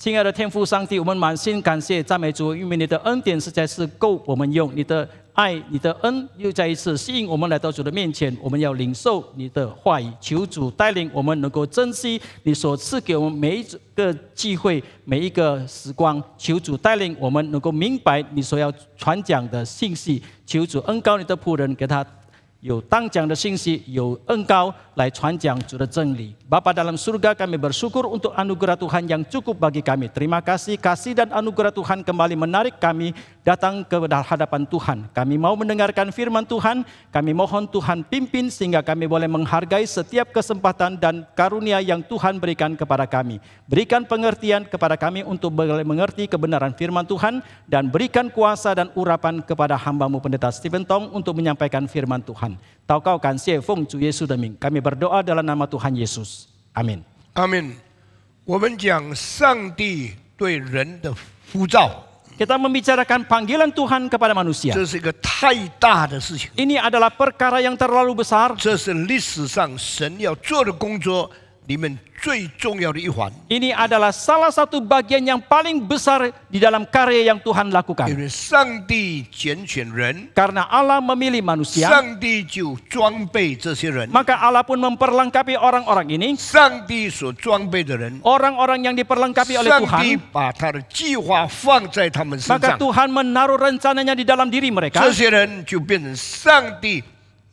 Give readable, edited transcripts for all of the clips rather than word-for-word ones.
亲爱的天父上帝，我们满心感谢赞美主，因为你的恩典实在是够我们用，你的爱、你的恩又再一次吸引我们来到主的面前。我们要领受你的话语，求主带领我们能够珍惜你所赐给我们每一个机会、每一个时光。求主带领我们能够明白你所要传讲的信息。求主恩膏你的仆人，给他有当讲的信息，有恩膏来传讲主的真理。Bapa dalam surga, kami bersyukur untuk anugerah Tuhan yang cukup bagi kami. Terima kasih, kasih dan anugerah Tuhan kembali menarik kami datang ke hadapan Tuhan. Kami mau mendengarkan firman Tuhan, kami mohon Tuhan pimpin sehingga kami boleh menghargai setiap kesempatan dan karunia yang Tuhan berikan kepada kami. Berikan pengertian kepada kami untuk boleh mengerti kebenaran firman Tuhan dan berikan kuasa dan urapan kepada hamba-Mu Pendeta Stephen Tong untuk menyampaikan firman Tuhan. 祷告感谢奉主耶稣的名， kami berdoa dalam nama Tuhan Yesus. Amin. Amin. 我们讲上帝对人的呼召， Kita membicarakan panggilan Tuhan kepada manusia. 这是一个太大的事情， Ini adalah perkara yang terlalu besar. 这是历史上神要做的工作里面最重要的一环。 Ini adalah salah satu bagian yang paling besar di dalam karya yang Tuhan 因 lakukan. 为上帝拣选人， Karena Allah memilih manusia, 上帝就装备这些人， maka Allah pun memperlengkapi orang-orang ini. 上帝所装备的人， Orang-orang yang diperlengkapi oleh 上帝 Tuhan, 把他的计划放在他们身 maka 上， Tuhan menaruh rencananya di dalam diri mereka. 这些人就变成上帝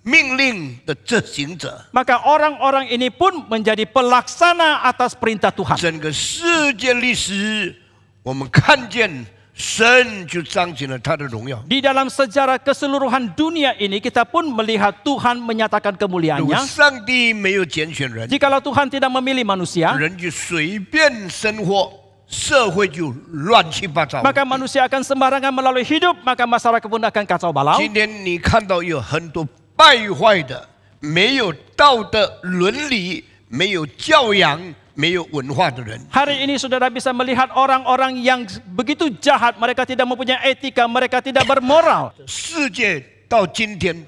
命令的执行者。 Maka orang-orang ini pun menjadi pelaksana atas perintah Tuhan. 整个世界历史，我们看见神就彰显了他的荣耀。 Di dalam sejarah keseluruhan dunia ini kita pun melihat Tuhan menyatakan 如果 kemuliaannya. 上帝没有拣选人， Jikalau Tuhan tidak memilih manusia, 人就随便生活，社会就乱七八糟。 maka manusia akan sembarangan melalui hidup, maka masyarakat pun akan kacau balau. 今天你看到有很多败坏的、没有道德伦理、没有教养、没有文化的人。 Hari ini saudara bisa melihat orang-orang yang begitu jahat, mereka tidak mempunyai etika, mereka tidak bermoral. 世界到今天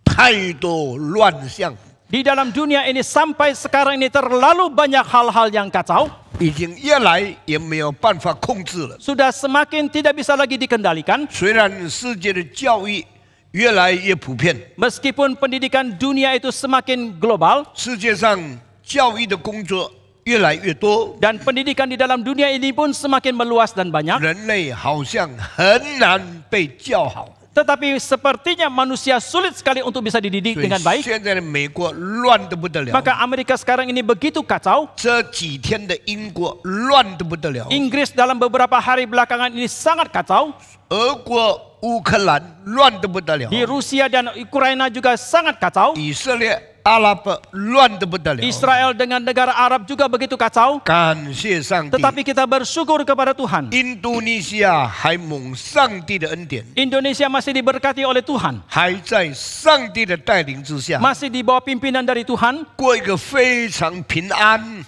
太多乱象， Di dalam dunia ini sampai sekarang ini terlalu banyak hal-hal yang kacau, 已经越来也没有办法控制了。 sudah semakin tidak bisa lagi dikendalikan. 虽然世界的教育越来越普遍， Meskipun pendidikan dunia itu semakin global 世界上教育的工作越来越多， dan pendidikan di dalam dunia ini pun semakin meluas dan banyak, 人类好像很难被教好。 tetapi sepertinya manusia sulit sekali untuk bisa dididik 所以 dengan baik. 现在的美国乱得不得了， Maka Amerika sekarang ini begitu kacau. 这几天的英国乱得不得了， Inggris dalam beberapa hari belakangan ini sangat kacau. 俄国、乌克兰乱得不得了， Di Rusia dan Ukraina juga sangat kacau. 以色列、阿拉伯乱得不得了。 Israel dengan negara Arab juga begitu kacau. 感谢上帝， Tetapi kita bersyukur kepada Tuhan. 印度尼西亚还蒙上帝的恩典， Indonesia masih diberkati oleh Tuhan. 还在上帝的带领之下， Masih di bawah pimpinan dari Tuhan. 过一个非常平安、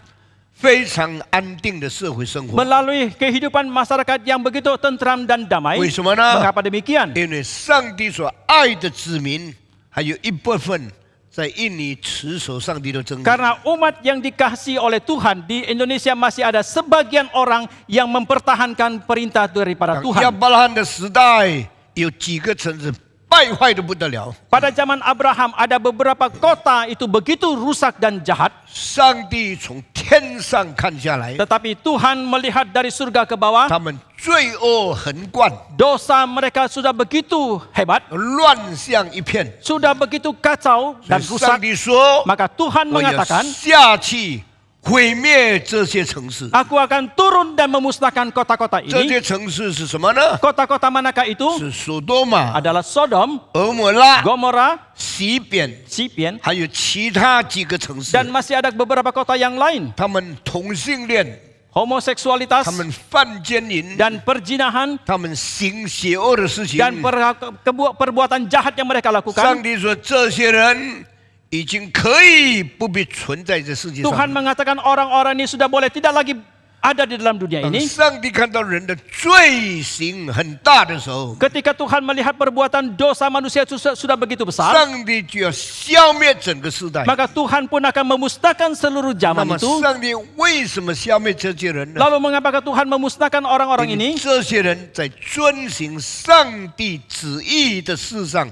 非常安定的社会生活。 Melalui kehidupan masyarakat yang begitu tentram dan damai. 为什么呢？ Mengapa demikian? 因为上帝所爱的子民，还有一部分在印尼持守上帝的真理。 Karena umat yang dikasihi oleh Tuhan di Indonesia masih ada sebagian orang yang mempertahankan perintah daripada 亚 Tuhan. 伯拉罕的时代，有几个城市败坏的不得了， Pada zaman Abraham ada beberapa kota itu begitu rusak dan jahat. 上帝从天上看下来， Tetapi Tuhan melihat dari surga ke bawah. 他们罪恶横贯， Dosa mereka sudah begitu hebat. 乱象一片。 Sudah begitu kacau 所 dan 以上 rusak. 帝说 Maka Tuhan：“ 我要 mengatakan, 下去毁灭这些城市。 Aku akan turun dan memusnahkan kota-kota 这 ini. 些城市是什么呢？ Kota-kota manakah itu? 是索多玛、 Adalah Sodom, 俄摩拉、 Gomora, 西扁， Sipian, 还有其他几个城市。 dan masih ada beberapa kota yang lain. 他们同性恋， Homoseksualitas 他们犯奸淫， dan perzinahan 他们行邪恶的事情。 dan perbuatan jahat yang mereka 上 lakukan. 帝说，这些人已经可以不必存在这世界 Tuhan 上。 mengatakan orang-orang ini sudah boleh tidak lagi ada di dalam dunia 当 ini. 上帝看到人的罪行很大的时候， Ketika Tuhan melihat perbuatan dosa manusia sudah begitu besar, 上帝就要消灭整个世代。 maka Tuhan pun akan memusnahkan seluruh 那 zaman 么 itu. 上帝为什么消灭这些人呢？ Lalu mengapakah Tuhan memusnahkan orang-orang 因为 ini? 这些人在遵行上帝旨意的事上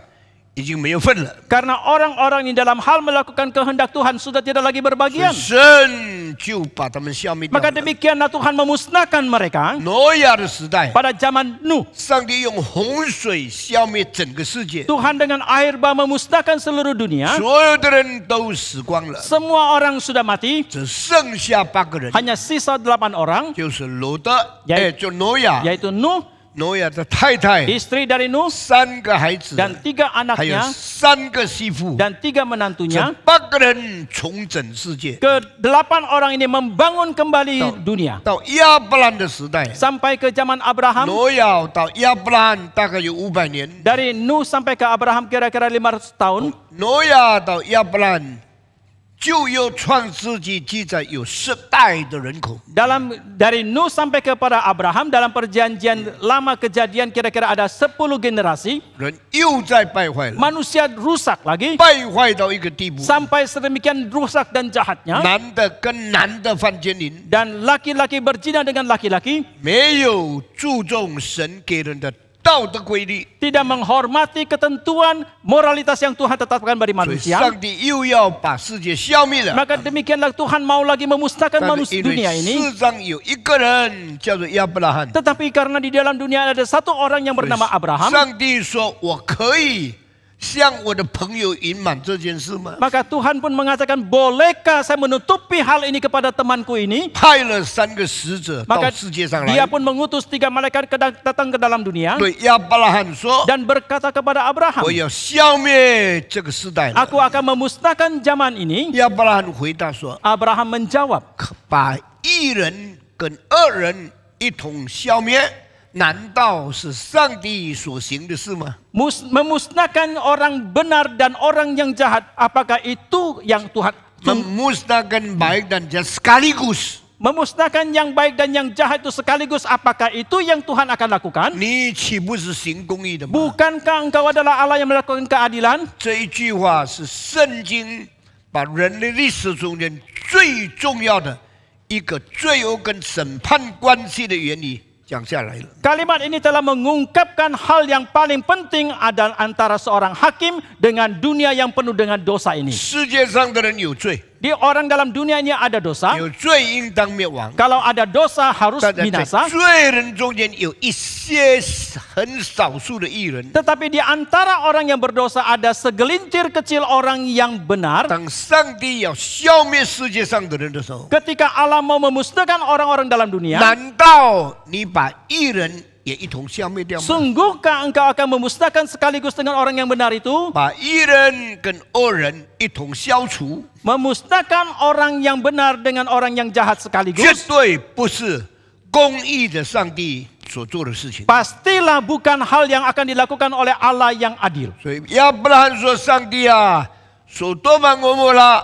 已经没有份了。 Karena orang-orang ini dalam hal melakukan kehendak Tuhan sudah tidak lagi 所以 berbagian. 神就把他们消灭掉 Maka 了。 demikianlah Tuhan memusnahkan mereka 挪亚的时代， pada zaman Nuh. 上帝用洪水消灭整个世界， Tuhan dengan air bah memusnahkan seluruh dunia. 所有的人都死光了， Semua orang sudah mati. 只剩下8个人， Hanya sisa 8 orang, 就是罗德， Yaitu- 就挪亚， yaitu Nuh, 挪亚的太太， istri dari Nuh, 3个孩子， dan 3还有 anaknya, 3个媳妇， dan 3这 menantunya. 8个人重整世界。 Ke-8 orang ini membangun kembali dunia. 到亚伯兰的时代， Sampai ke zaman Abraham. 挪亚到亚伯兰大概有500年， Dari Nuh sampai ke Abraham kira-kira 500 tahun. 挪亚到亚伯兰就有创世纪记载有10代的人口。 Dari Nuh sampai kepada Abraham dalam perjanjian lama kejadian kira-kira ada 10 generasi. 人又在败坏了， Manusia rusak lagi. 败坏到一个地步， Sampai sedemikian rusak dan jahatnya. 男的跟男的犯奸淫， Dan laki-laki berzina dengan laki-laki. 没有注重神给人的道德规律， Tidak menghormati ketentuan moralitas yang Tuhan tetapkan bagi 所以 manusia. 上帝又要把世界消灭了。 Maka demikianlah Tuhan mau lagi memusnahkan 但是 manusia 因为 dunia ini. 世上有一个人叫做亚伯拉罕， Tetapi karena di dalam dunia ada satu orang yang bernama Abraham. 上帝说：“我可以向我的朋友隐瞒这件事吗？” Maka Tuhan pun mengatakan, bolehkah saya menutupi hal ini kepada temanku ini? 派了3个使者到 Maka 世界上 dia 来， pun mengutus 3 malaikat datang ke dalam dunia. 对亚伯拉罕说 Dan berkata kepada：“ Abraham, 我要消灭这个时代了。 aku akan memusnahkan zaman ini.” 亚伯拉罕回答说 Abraham menjawab,：“ 把一人跟2人一同消灭，难道是上帝所行的事吗？ memusnahkan orang benar dan orang yang jahat, apakah itu yang Tuhan memusnahkan baik dan jahat sekaligus。 memusnahkan yang baik dan yang jahat itu sekaligus, apakah itu yang Tuhan akan lakukan? 你岂不是行公义的吗？” Bukankah engkau adalah Allah yang melakukan keadilan? 这一句话是圣经把人类历史中间最重要的一个罪恶跟审判关系的原理讲下来了。 Kalimat ini telah mengungkapkan hal yang paling penting adalah antara seorang hakim dengan dunia yang penuh dengan dosa ini. 世界上的人有罪， Di orang dalam dunia ini ada dosa. 有罪应当灭亡。 Kalau ada dosa harus 但在 binasa. 罪人中间有一些很少数的义人。 Tetapi di antara orang yang berdosa ada segelintir kecil orang yang benar. 当上帝要消灭世界上的人的时候， Ketika Allah mau memusnahkan orang-orang dalam dunia, 难道你把义人也一同消灭掉吗？ sungguhkah engkau akan memusnahkan sekaligus dengan orang yang benar itu? 把义人跟恶人一同消除， Memusnahkan orang yang benar dengan orang yang jahat 绝 sekaligus? 对不是公义的上帝所做的事情。 Pastilah bukan hal yang akan dilakukan oleh Allah yang adil. 所以亚伯拉罕说：“上帝啊，所多玛俄摩拉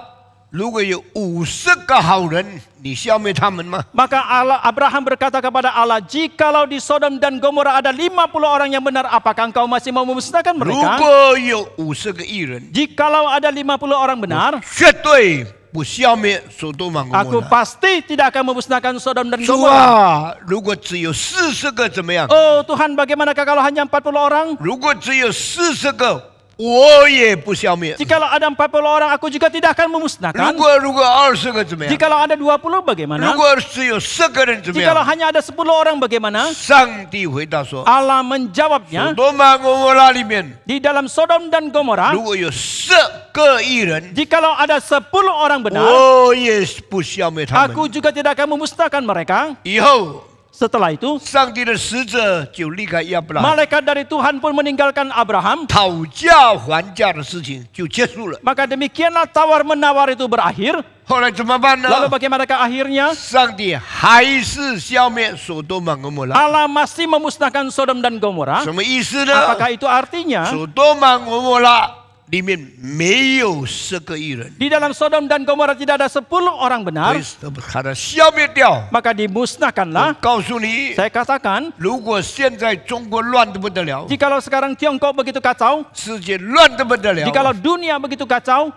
如果有50个好人，你消灭他们吗？ Maka Abraham berkata kepada Allah, jikalau di Sodom dan Gomora ada 50 orang yang benar, apakah engkau masih mau memusnahkan 如 mereka? 果有50个义人， Jikalau ada 50 orang benar, 绝对不消灭所多玛俄 aku 摩拉。 pasti tidak akan memusnahkan Sodom dan 主 Gomora. 啊，如果只有40个怎么样？ Oh Tuhan, bagaimanakah kalau hanya 40 orang? 如果只有40个，我也不消灭。 Jikalau ada 40 orang, aku juga tidak akan 如 memusnahkan. 果20个怎么样？ Jikalau ada 20, 如 bagaimana? 果只有10个人怎么 Jikalau 样？ hanya ada 10 orang, bagaimana? 上帝回答说： Allah 所 menjawabnya, 多玛俄摩拉里面， di dalam Sodom dan Gomora, 如果有10个义人， jikalau ada 10 orang benar, 我也不消灭他们。 aku juga tidak akan memusnahkan mereka. 以后， Setelah itu, 上帝的使者就离开亚伯拉罕， malaikat dari Tuhan pun meninggalkan Abraham. 讨价还价的事情就结束了。 Maka demikianlah tawar-menawar itu berakhir. 后来怎么办呢？ Lalu bagaimanakah akhirnya? 上帝还是消灭所多玛俄摩拉， Allah masih memusnahkan Sodom dan Gomora. 什么意思呢？ Apakah itu artinya? 所多玛俄摩拉里面没有10个义人， Di dalam Sodom dan Gomora tidak ada 10 orang benar, 把它消灭掉。 maka 我 dimusnahkanlah. 告诉你， Saya katakan, 如果现在中国乱得不得了， jikalau sekarang Tiongkok begitu kacau, 世界乱得不得了， jikalau dunia begitu kacau,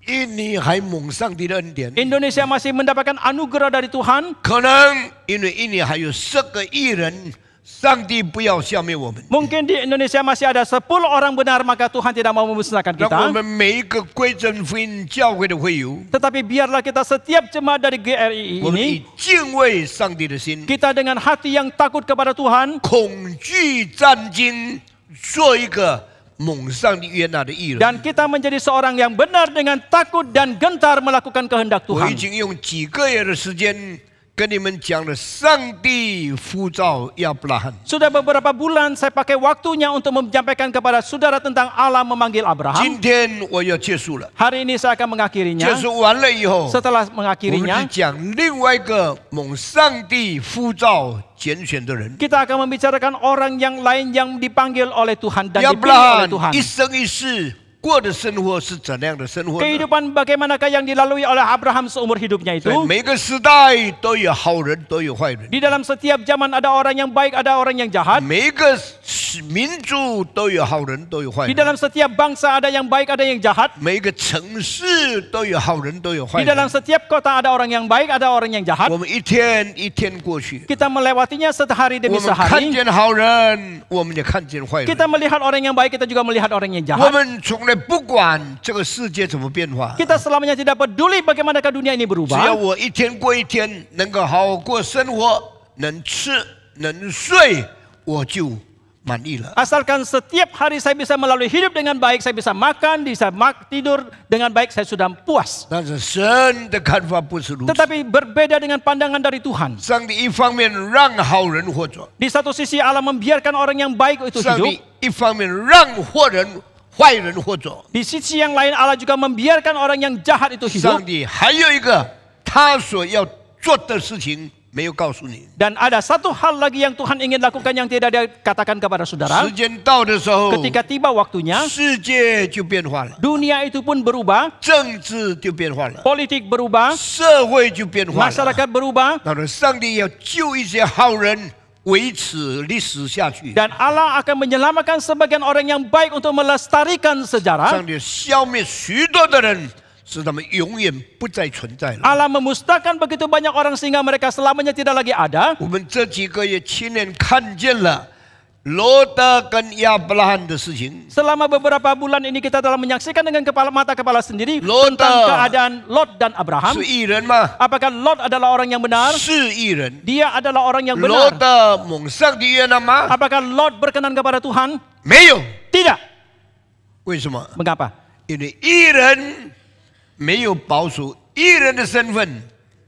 印尼还蒙上帝的恩典， Indonesia masih mendapatkan anugerah dari Tuhan, 可能因为印尼还有10个义人，上帝不要消灭我们。 mungkin di Indonesia masih ada 10 orang benar, maka Tuhan tidak mau memusnahkan 让我 kita. 们每一个归正福音教会的会友， Tetapi biarlah kita setiap jemaat dari GRI 我们 ini, 以敬畏上帝的心， kita dengan hati yang takut kepada Tuhan, 恐惧战惊，做一个蒙上帝约纳的义人。 dan kita menjadi seorang yang benar dengan takut dan gentar melakukan kehendak 我已 Tuhan. 经用几个月的时间跟你们讲了，上帝呼召亚伯拉罕。 Sudah beberapa bulan saya pakai waktunya untuk menyampaikan kepada saudara tentang Allah memanggil Abraham. 今天我要结束了， Hari ini saya akan 结 mengakhirinya. 束完了以后， Setelah 我们 mengakhirinya, 就讲另外一个蒙上帝呼召拣选的人。 kita akan membicarakan orang yang lain yang dipanggil oleh Tuhan dan 亚伯 dipilih 拉 oleh 罕 Tuhan. 一生一世过的生活是怎样的生活呢？ Kehidupan bagaimanakah yang dilalui oleh Abraham seumur hidupnya 在 itu? 每个时代都有好人，都有坏人； Di dalam setiap zaman ada orang yang baik, ada orang yang jahat. 每一个民族都有好人，都有坏 Di 人； dalam setiap bangsa ada yang baik, ada yang jahat. 每一个城市都有好人，都有坏 Di dalam 人。 setiap kota ada orang yang baik, ada orang yang jahat. 我们一天一天过去， Kita melewatinya sehari 我 demi 们看 sehari. 见好人，我们也看见坏人。 Kita melihat orang yang baik, kita juga melihat orang yang 我 jahat. 们从来不管这个世界怎么变化， Kita selamanya tidak peduli bagaimanakah dunia ini 只要 berubah. 我一天过一天，能够好好过生活，能吃能睡，我就满意了。 Asalkan setiap hari saya bisa melalui hidup dengan baik, saya bisa makan, bisa tidur dengan baik, saya sudah puas. 但是神的看法不是如此。 Tetapi berbeda dengan pandangan dari Tuhan. 上帝一方面让好人活着， Di satu sisi Allah membiarkan orang yang baik itu 上 hidup. 帝一方面让坏人活着。 Di sisi yang lain Allah juga membiarkan orang yang jahat itu 上 hidup. 帝还有一个他所要做的事情没有告诉你。 Dan ada satu hal lagi yang Tuhan ingin lakukan yang tidak dia katakan kepada saudara. 时间到的时候， Ketika tiba waktunya, 世界就变化了， dunia itu pun berubah, 政治就变化了， politik berubah, 社会就变化了。 masyarakat berubah, 到了上帝要救一些好人，维持历史下去。 dan Allah akan menyelamatkan sebagian orang yang baik untuk melestarikan sejarah. 上帝消灭许多的人，使他们永远不再存在了。 Allah memusnahkan begitu banyak orang sehingga mereka selamanya tidak lagi ada. 我们这几个月亲眼看见了罗德跟亚伯拉罕的事情。 Selama beberapa bulan ini kita telah menyaksikan dengan mata kepala sendiri Lot. tentang keadaan Lot dan Abraham. 是义人吗？ Apakah Lot adalah orang yang benar? 是义人。 Dia adalah orang yang 罗 benar. 德蒙上帝约纳吗？ Apakah Lot berkenan kepada Tuhan? 没有。 Tidak. 为什么？ Mengapa? 因为义人没有保守义人的身份，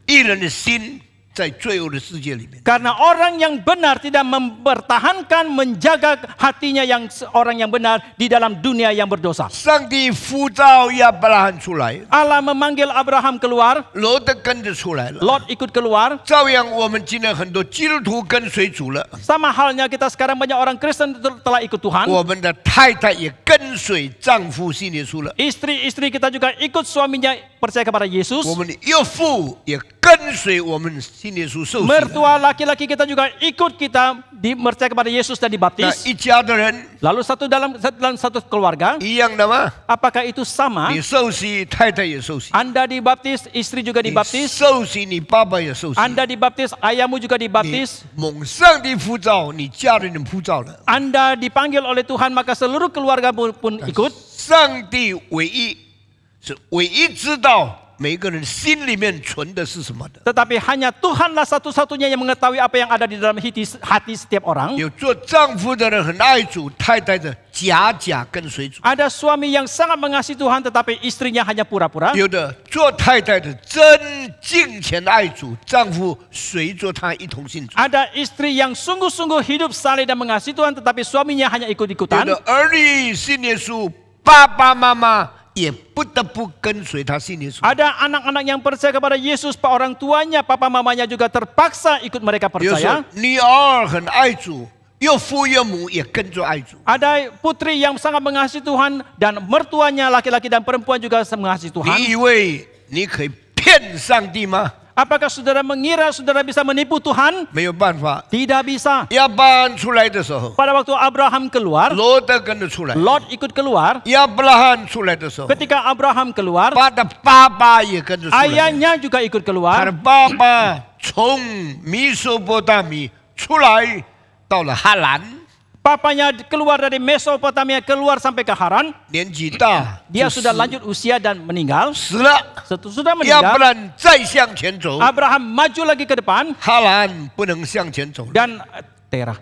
义人的心在罪恶的世界里面。 Karena orang yang benar tidak mempertahankan, menjaga hatinya yang orang yang benar di dalam dunia yang berdosa. 上帝呼召亚伯拉罕出来， Allah memanggil Abraham keluar, 罗德跟着出来了。 Lot ikut keluar. 照样，我们今天很多基督徒跟随主了， Sama halnya kita sekarang banyak orang Kristen telah ikut Tuhan. 我们的太太也跟随丈夫信耶稣了， Istri-istri kita juga ikut suaminya percaya kepada Yesus. 我们的岳父也跟随我们信耶稣受洗了。 Mertua laki-laki kita juga ikut kita percaya kepada Yesus dan 那 dibaptis. 一家的人 Lalu dalam satu keluarga, 一样的吗？ apakah itu sama? 你受洗，太太也受洗； Anda dibaptis, istri juga 你 dibaptis. 受洗，你爸爸也受洗。 Anda dibaptis, ayahmu juga 你 dibaptis. 蒙上帝呼召，你家人的呼召了。 Anda dipanggil oleh Tuhan, maka seluruh keluarga pun ikut. 上帝唯一知道每个人心里面存的是什么的。 Tetapi hanya Tuhanlah satu-satunya yang mengetahui apa yang ada di dalam hati setiap orang. 有做丈夫的人很爱主，太太的假跟随主； Ada suami yang sangat mengasihi Tuhan, tetapi istrinya hanya pura-pura. 有的做太太的真敬虔爱主，丈夫随着她一同信主； Ada istri yang sungguh-sungguh hidup saleh dan mengasihi Tuhan, tetapi suaminya hanya 有 ikut-ikutan. 的儿女信耶稣，爸爸妈妈也不得不跟随他信耶稣。 Ada anak-anak yang percaya kepada Yesus, orang tuanya, papa mamanya juga terpaksa ikut mereka 比如说 percaya. 女儿很爱主，岳父岳母也跟着爱主。 Ada putri yang sangat mengasihi Tuhan dan mertuanya laki-laki dan perempuan juga mengasihi Tuhan. 你以为你可以骗上帝吗？ Apakah saudara mengira saudara bisa menipu Tuhan? 没有办法。 Tidak bisa. 亚伯拉罕出来的时候， Pada waktu Abraham keluar, 罗德跟着出来。 Lot ikut keluar. 亚伯拉罕出来的时候， Ketika Abraham keluar, 他的爸爸也跟着出来。 ayahnya juga ikut 他的 keluar. 爸爸从米索波大米出来，到了哈兰， Papanya keluar dari Mesopotamia, keluar sampai ke Haran. 年纪大， Dia sudah lanjut usia dan meninggal. 死了。 Sudah 亚伯 meninggal, 兰再向前走， Abraham maju lagi ke depan 哈兰不能向前走了。 dan Terah.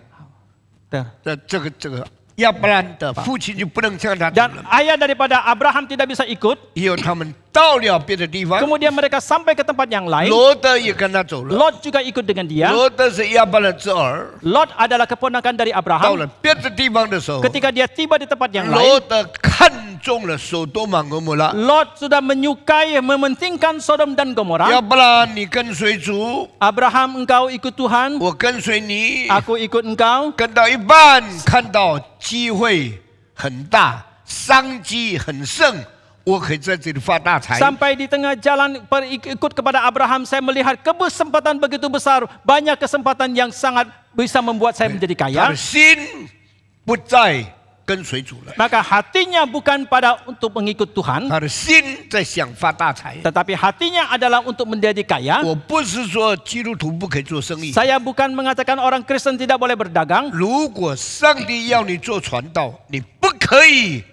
这个亚伯兰的父亲就不能向他走 Dan 了。 ayah daripada Abraham tidak bisa ikut. 以后他们到了别的地方， Kemudian mereka sampai ke tempat yang lain. 罗德也跟他走了。 Lot juga ikut dengan dia. 罗德是亚伯兰之儿， Lot adalah keponakan dari 到 Abraham. 了别的地方的时候， Ketika dia tiba di tempat yang 罗 lain, 德看中了索多玛俄摩拉。 Lot sudah menyukai, mementingkan Sodom dan 亚 Gomora. 伯拉，你跟随主， Abraham, engkau ikut Tuhan, 我跟随你。 aku ikut engkau. 跟到一半，看到机会很大，商机很盛，我可以在这里发大财。 Sampai di tengah jalan ikut kepada Abraham, saya melihat kesempatan begitu besar, banyak kesempatan yang sangat bisa membuat saya menjadi 他 kaya. 的心不再跟随主了， Maka hatinya bukan pada untuk mengikut Tuhan, 他的心在想发大财。 tetapi hatinya adalah untuk menjadi kaya. 我不是说基督徒不可以做生意， Saya bukan mengatakan orang Kristen tidak boleh berdagang. 如果上帝要你做传道，你不可以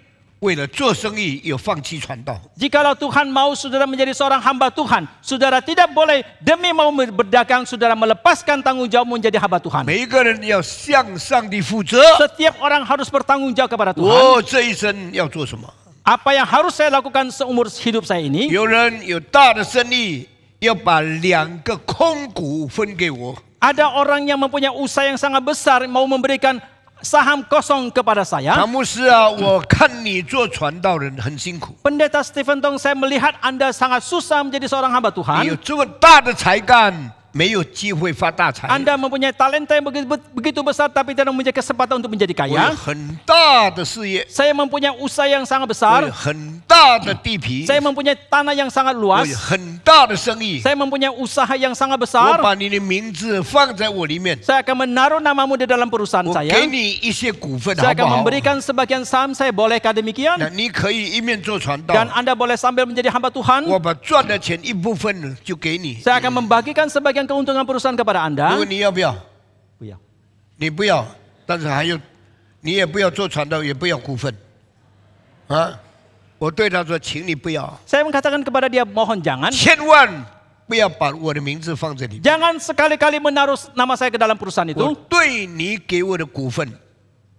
为了做生意又放弃传道。 Jikalau Tuhan mau saudara menjadi seorang hamba Tuhan, saudara tidak boleh demi mau berdagang, saudara melepaskan tanggung jawab menjadi hamba Tuhan. 每一个人要向上帝负责。 Setiap orang harus bertanggung jawab kepada Tuhan. 我这一生要做什么？ Apa yang harus saya lakukan seumur hidup saya ini? 有人有大的生意，要把2个空股分给我。 Ada orang yang mempunyai usaha yang sangat besar mau memberikan saham kosong kepada 唐 saya. 牧师啊，我看你做传道人很辛苦， Pendeta Stephen Tong, saya melihat Anda sangat susah menjadi seorang hamba 你有 Tuhan. 这么大的才干，没有机会发大财。 Anda mempunyai talenta yang begitu besar tapi tidak mempunyai kesempatan untuk menjadi 我有 kaya. 很大的事业， Saya mempunyai usaha yang sangat 我 besar. 有很大的地皮， Saya mempunyai tanah yang sangat 我 luas. 有很大的生意。 Saya mempunyai usaha yang sangat 我 besar. 把你的名字放在我里面， Saya akan menaruh namamu di dalam perusahaan 我 saya. 给你一些股份， Saya 好不 akan 好？ memberikan sebagian saham saya. Bolehkah demikian? 那你可以一面做传道， Dan Anda boleh sambil menjadi hamba Tuhan. 我把赚的钱一部分就给你。 Saya akan membagikan sebagian keuntungan perusahaan kepada 如 Anda. 果你要不要？ 不要。你不要，但是还有，你也不要做传道，也不要股份，啊！我对他说，请你不要， Saya mengatakan kepada dia, mohon jangan. 千万不要把我的名字放这里面。 Jangan sekali-kali menaruh nama saya ke dalam perusahaan 我 itu. 对你给我的股份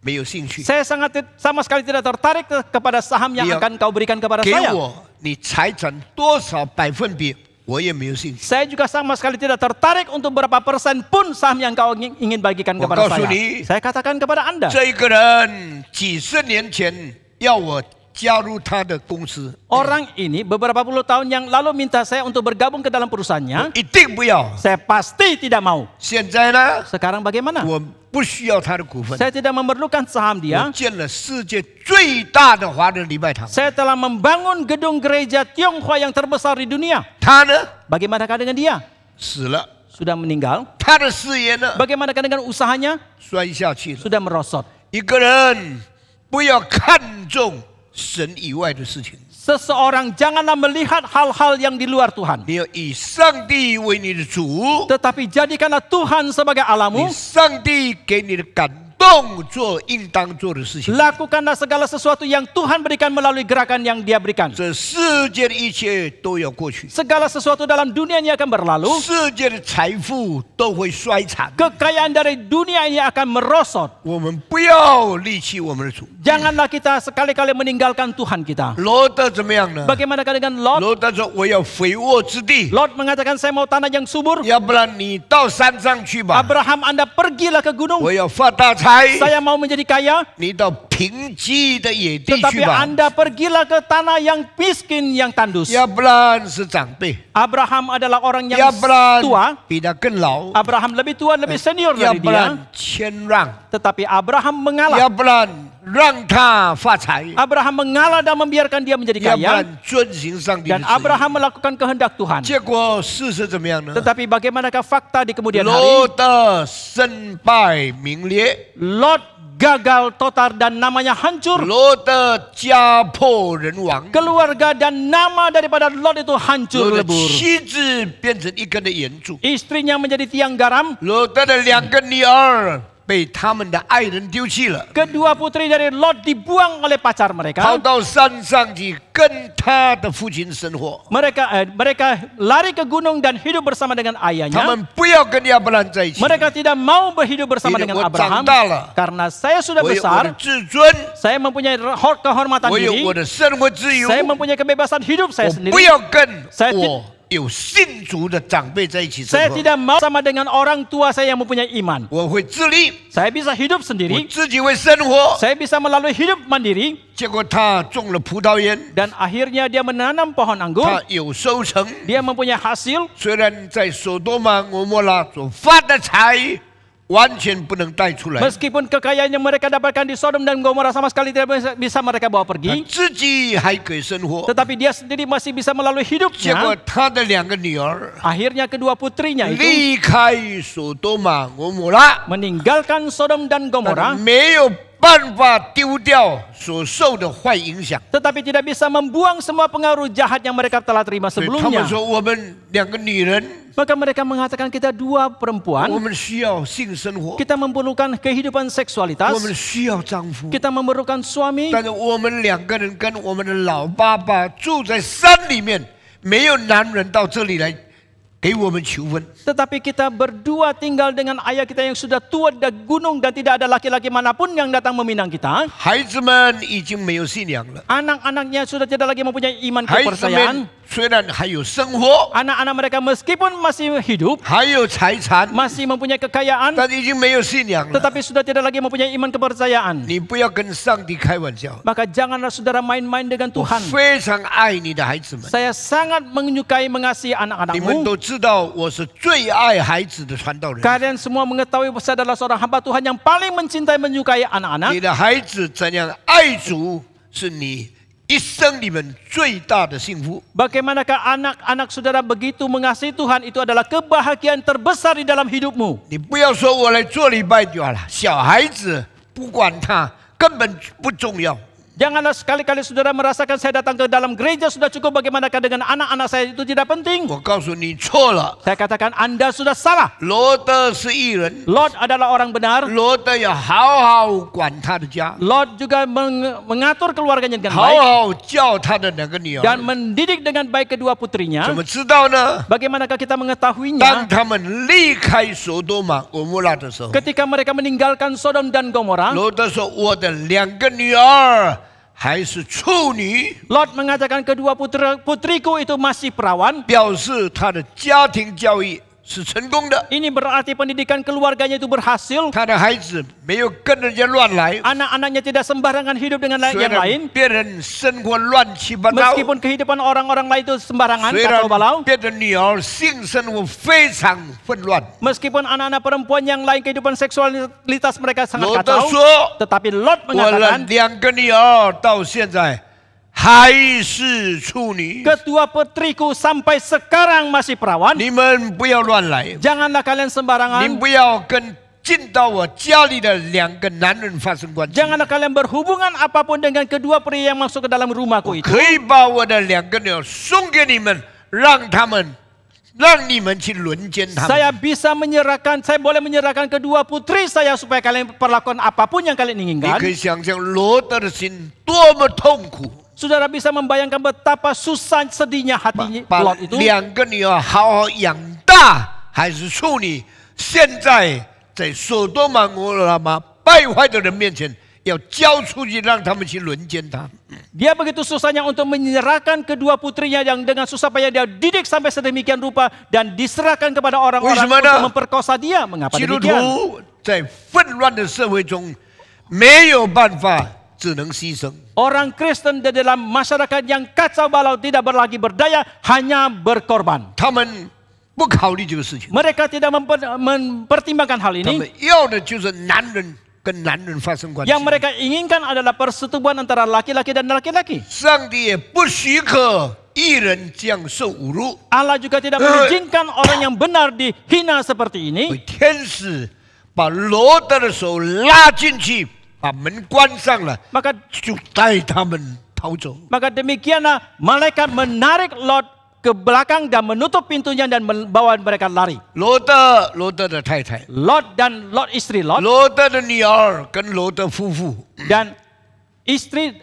没有兴趣， Saya sama sekali tidak tertarik kepada saham yang Dia akan kau berikan kepada 给 saya. 我你财产多少百分比，我也没有兴趣。 Saya juga sama sekali tidak tertarik untuk berapa persen pun saham yang kau ingin bagikan kepada Kau saya. suni. Saya katakan kepada Anda. 这个人几十年前要我加入他的公司， Orang ini beberapa puluh tahun yang lalu minta saya untuk bergabung ke dalam perusahaannya. 一定不要。 Saya pasti tidak mau. 现在呢， Sekarang bagaimana? 我不需要他的股份。 Saya tidak memerlukan saham 我 dia. 建了世界最大的华人礼拜堂。 Saya telah membangun gedung gereja Tionghoa yang terbesar di dunia. 他呢 Bagaimanakah dengan dia? 死了， Sudah meninggal. 他的事业呢 Bagaimanakah dengan usahanya? 摔下去了。 Sudah merosot. 一个人不要看重神以外的事情， Seseorang janganlah melihat hal-hal yang di luar Tuhan. 你要以上帝为你的主， Tetapi jadikanlah Tuhan sebagai 以 Allahmu. 上帝给你的感动做应当做的事情。 Lakukanlah segala sesuatu yang Tuhan berikan melalui gerakan yang dia berikan. 这世界的一切都要过去， Segala sesuatu dalam dunia ini akan berlalu. 世界的财富都会衰残。 Kekayaan dari dunia ini akan merosot. 我们不要离弃我们的主。 Janganlah kita sekali-kali meninggalkan Tuhan kita. 罗德怎么样呢？ Bagaimanakah dengan Lot? 罗德说：“我要肥沃之地， Lot mengatakan saya mau tanah yang subur. 要不然你到山上去吧。 Abraham, Anda pergilah ke gunung. 我要发大财， Saya mau menjadi kaya. 你到平贫瘠的野地 Tetapi 去吧。 Anda pergilah ke tanah yang miskin, yang tandus. 亚伯兰是长辈， Abraham adalah orang 亚 yang 伯兰 tua. 比他更老， Abraham lebih tua, lebih senior 亚 dari 伯 dia. 兰谦让， Tetapi Abraham mengalah. 亚伯兰让他发财， Abraham mengalah dan membiarkan dia menjadi 亚伯 kaya. 兰遵行上帝的 Dan 旨意。 Abraham melakukan kehendak Tuhan. 结果事实怎么样呢？ Tetapi bagaimanakah fakta di kemudian 罗 hari? 德身败名裂， Lot gagal total dan namanya hancur. 罗德家破人亡， Keluarga dan nama daripada Lot itu hancur 罗的 lebur. 妻子变成一根的岩柱， Istrinya menjadi tiang garam. 罗德的2个女儿被他们的爱人丢弃了， Kedua putri dari Lot dibuang oleh pacar 跑 mereka. 到山上去跟他的父亲生活。 Mereka lari ke gunung dan hidup bersama dengan 他 ayahnya. 们不要跟亚伯兰在一起， Mereka tidak mau berhidup bersama dengan 我 Abraham 长大了， karena saya sudah 我有我的 besar. 自尊， Saya mempunyai kehormatan 我有 diri. 我的生活自由， Saya mempunyai kebebasan hidup saya 我 sendiri. 不要跟 Saya 我有信主的长辈在一起生 Saya 活。 tidak mau sama dengan orang tua saya yang mempunyai iman. 我会自立， Saya bisa hidup 我 sendiri. 自己会生活。 Saya bisa melalui hidup mandiri. 结果他种了葡萄园， Dan akhirnya dia menanam pohon anggur. 他有收成。 Dia mempunyai hasil. 虽然在索多玛、俄摩拉所发的财完全不能带出来， Meskipun kekayaan yang mereka dapatkan di Sodom dan Gomora sama sekali tidak bisa mereka bawa 他 pergi. 自己还可以生活。 Tetapi dia sendiri masih bisa melalui 结果 hidupnya. 他的2个女儿 Akhirnya kedua putrinya itu 离开索多玛、俄摩拉， meninggalkan Sodom dan 但 Gomora. 没有办法丢掉所受的坏影响。 Tetapi tidak bisa membuang semua pengaruh jahat yang mereka telah terima 所以他 sebelumnya. 们说，我们2个女人， Maka mereka mengatakan kita dua 我 perempuan. 们需要性生活， Kita memerlukan kehidupan 我 seksualitas. 们需要丈夫。 Kita memerlukan suami. 但是我们2个人跟我们的老爸爸住在山里面，没有男人到这里来给我们求婚。 Tetapi kita berdua tinggal dengan ayah kita yang sudah tua di gunung dan tidak ada laki-laki manapun yang datang meminang kita. 孩子们已经没有信仰了， Anak-anaknya sudah tidak lagi mempunyai iman 孩子 kepercayaan. 们虽然还有生活， Anak-anak mereka meskipun masih hidup, 还有财产， masih mempunyai kekayaan, 但已经没有信仰了。 tetapi sudah tidak lagi mempunyai iman kepercayaan. 你不要跟上帝开玩笑。 Maka janganlah saudara main-main dengan 我 Tuhan. 非常爱你的孩子们， Saya sangat menyukai mengasihi 你们 anak-anakmu. 都知道我是最爱孩子的传道人。 Kalian semua mengetahui saya adalah seorang hamba Tuhan yang paling mencintai menyukai 你 anak-anak. 的孩子怎样爱主，是你一生里面最大的幸福。 Bagaimanakah anak-anak saudara begitu mengasihi Tuhan, itu adalah kebahagiaan terbesar di dalam hidupmu. 你不要说我来做礼拜就好了，小孩子不管他根本不重要。 Janganlah sekali-kali saudara merasakan saya datang ke dalam gereja sudah cukup, bagaimanakah dengan anak-anak saya itu tidak penting. 我告诉你错了， Saya katakan Anda sudah salah. 罗德是义人， Lot adalah orang benar. 罗德要好好管他的家， Lot juga mengatur keluarganya dengan 好 baik 好教他的2个女 dan 儿。 mendidik dengan baik kedua 怎 putrinya. 么知道呢？ Bagaimanalah kita 当 mengetahuinya? 他们离开索多玛、俄摩拉的时候， Ketika mereka meninggalkan Sodom dan Gomora, 罗德说：“我的2个女儿还是处女。” Lot mengatakan kedua putriku itu masih perawan. 表示他的家庭教育是成功的， Ini berarti pendidikan keluarganya itu berhasil. 他的孩子没有跟人家乱来， Anak-anaknya tidak sembarangan hidup dengan 虽 yang 然 lain. 别人生活乱七八糟， Meskipun kehidupan orang-orang lain itu sembarangan, 虽 kacau 然 balau. 别的女儿性生活非常混乱。 Meskipun anak-anak perempuan yang lain kehidupan seksualitas mereka sangat 罗德 kacau. 说 Tetapi Lot：“ 我的 mengatakan 2个女儿到现在还是处女， kedua putriku sampai sekarang masih perawan. 你们不要乱来， Janganlah kalian 你 sembarangan. 不要跟进到我家里的2个男人发生关系。 Janganlah kalian berhubungan apapun dengan kedua pria yang masuk ke dalam rumahku itu. 可以把我的2个女儿送给你们，让你们去轮奸他们。 Saya boleh menyerahkan kedua putri saya supaya kalian perlakukan apapun yang kalian 你 inginkan. 可以想象罗德的心多么痛苦， Saudara bisa membayangkan betapa susah sedihnya hati 把 Lot itu. 2个女儿好好养大，还是处女，现在在索多玛、俄摩拉败坏的人面前，要交出去，让他们去轮奸他。 Dia begitu susahnya untuk menyerahkan kedua putrinya yang dengan susah payah dia didik sampai sedemikian rupa dan diserahkan kepada orang-orang untuk memperkosa dia. Mengapa 基督 demikian? 徒在混乱的社会中没有办法只能牺牲。 Orang Kristen di dalam masyarakat yang kacau balau tidak lagi berdaya, hanya berkorban. 他们不考虑这个事情， Mereka tidak mempertimbangkan hal 他 ini. 们要的就是男人跟男人发生关系。 Yang mereka inginkan adalah persetubuhan antara laki-laki dan laki-laki. 上帝也不许可一人这样受侮辱。 Allah juga tidak mengizinkan orang yang benar dihina seperti ini. 天使把罗德的手拉进去，把门关上了， Maka 就带他们逃走。 demikianlah malaikat menarik Lot ke belakang dan menutup pintunya dan membawa mereka lari. 罗德的太太， Lot dan Lot istri Lot 罗德的女儿跟罗德夫妇， dan istri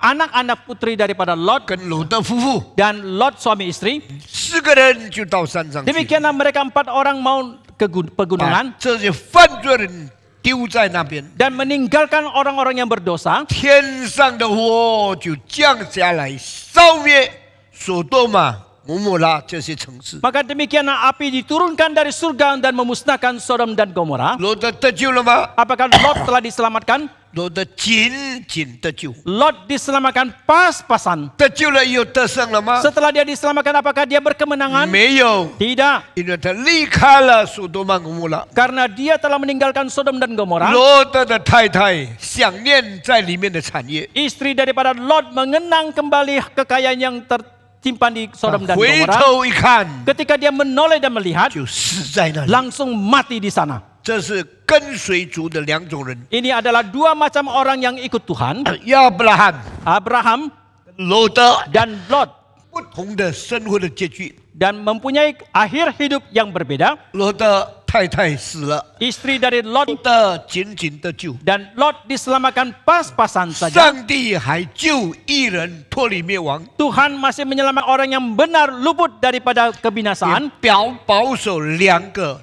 anak-anak putri daripada Lot 跟罗德夫妇 dan Lot suami istri. 4个人就到山上去， Demikianlah mereka 4 orang mau ke 把 pegunungan 这些犯罪人丢在那边， dan meninggalkan orang-orang yang berdosa. 天上的火就降下来，烧灭索多玛、摩摩拉这些城市。 Maka demikianlah api diturunkan dari surga dan memusnahkan Sodom dan Gomora. 罗德得救了吗？ Apakah Lot telah diselamatkan? 罗德仅仅得救， Lot diselamatkan pas-pasan. 得救了又得胜了吗？ Setelah dia diselamatkan, apakah dia berkemenangan? 没有， Tidak. 因为他离开了索多玛、摩摩拉。 Karena dia telah meninggalkan Sodom dan Gomora. 罗德的太太想念在里面的产业， Istri daripada Lot mengenang kembali kekayaan yang tersimpan di Sodom dan 回 Gomora. 头一看 Ketika dia menoleh dan melihat, 就死在那里。 langsung mati di sana. 这是跟随主的两种人： Ini adalah 2 macam orang yang ikut Tuhan, 亚伯拉罕、 Abraham 罗德， dan Lot, 不同的生活的结局。 dan mempunyai akhir hidup yang berbeda. 罗德太太死了， Istri dari Lot 罗德仅仅得救。 dan Lot diselamatkan pas-pasan saja. 上帝还救一人脱离灭亡， Tuhan masih menyelamatkan orang yang benar luput daripada 也 kebinasaan 保守2个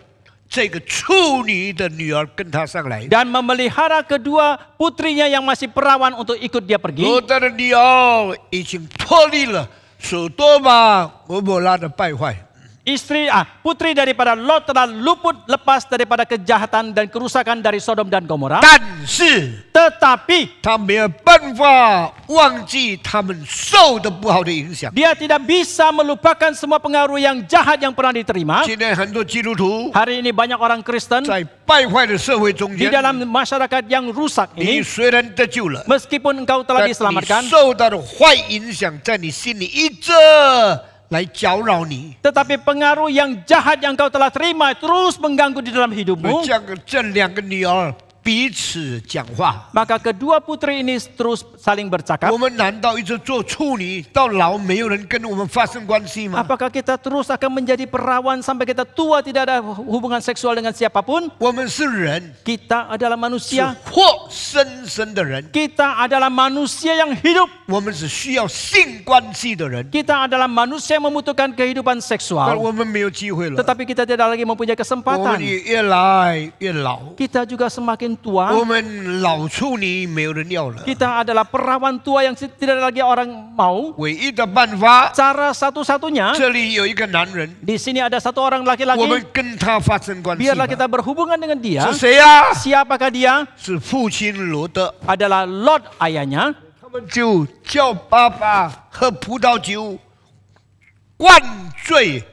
这个处女的女儿跟他上来。 dan memelihara kedua putrinya yang masih perawan untuk ikut dia pergi. 罗德的女儿已经脱离了索多玛、摩摩拉的败坏， Putri daripada Lot telah luput lepas daripada kejahatan dan kerusakan dari Sodom dan Gomora. 但是 Tetapi 他没有办法忘记他们受的不好的影响。 dia tidak bisa melupakan semua pengaruh yang jahat yang pernah diterima. 今天很多基督徒 Hari ini banyak orang Kristen 在败坏的社会中 di 间， dalam masyarakat yang rusak 你 ini, 虽然得救了， meskipun engkau telah 但 diselamatkan, 你受到的坏影响在你心里一直来搅扰你。 tetapi pengaruh yang jahat yang kau telah terima terus mengganggu di dalam 这 hidupmu. 2个女儿彼此讲话。 Maka kedua putri ini terus saling bercakap. 我们难道一直做处女到老没有人跟我们发生关系吗？ Apakah kita terus akan menjadi perawan sampai kita tua tidak ada hubungan seksual dengan siapapun? 我们是人， Kita adalah 是 manusia. 活生生的人， Kita adalah manusia yang hidup. 我们是需要性关系的人， Kita adalah manusia yang membutuhkan kehidupan 但 seksual. 我们没有机会了， Tetapi kita tidak lagi mempunyai 我们 kesempatan. 也越来越老， Kita juga semakin 我 tua. 们老处女没有人要了。 Kita adalah perawan tua yang tidak lagi orang mau. 唯一的办法， Cara satu-satunya, 这里有一个男人， di sini ada satu orang 我们 laki-laki. 跟他发生关系 Biarlah 吧。 kita berhubungan dengan dia. 是谁呀、 Siapakah dia? 是父亲罗德， Adalah Lot ayahnya. 他们就叫爸爸喝葡萄酒，灌醉，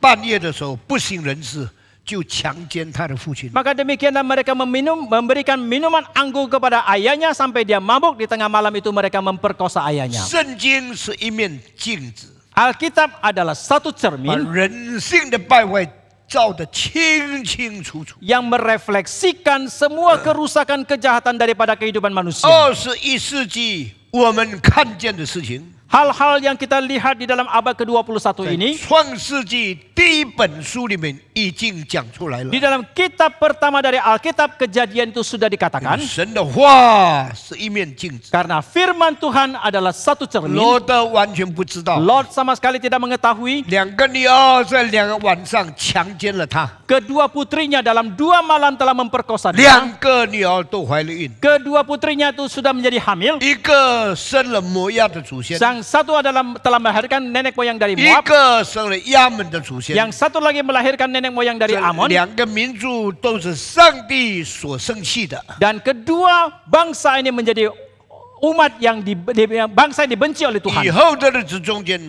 半夜的时候不省人事，就强奸他的父亲。 Maka demikianlah mereka memberikan minuman anggur kepada ayahnya sampai dia mabuk. Di tengah malam itu mereka memperkosa ayahnya. 圣经是一面镜子， Alkitab adalah satu 把 cermin 人性的败坏照得清清楚楚。 yang merefleksikan semua kerusakan kejahatan daripada kehidupan manusia. 21世纪我们看见的事情， Hal-hal yang kita lihat di dalam abad ke-21 ini, 创世纪第1本书里面已经讲出来了 di。dalam kitab pertama dari Alkitab, kejadian itu sudah dikatakan. 神的话是一面镜子， Karena firman Tuhan adalah satu 罗 cermin. 德完全不知道。 Lot sama sekali tidak mengetahui. 2个女儿在2个晚上强奸了他， Kedua putrinya dalam 2 malam telah memperkosa dia. 2个女儿都怀了孕， Kedua putrinya itu sudah menjadi hamil. 一个生了摩亚的祖先， Yang satu adalah telah melahirkan nenek moyang dari 一 Moab. 个生了亚门的祖先。 Yang satu lagi melahirkan nenek moyang dari 这 Amon. 2个民族都是上帝所生气的。 Dan kedua bangsa ini menjadi umat yang bangsa yang dibenci oleh Tuhan. 以后的日子中间，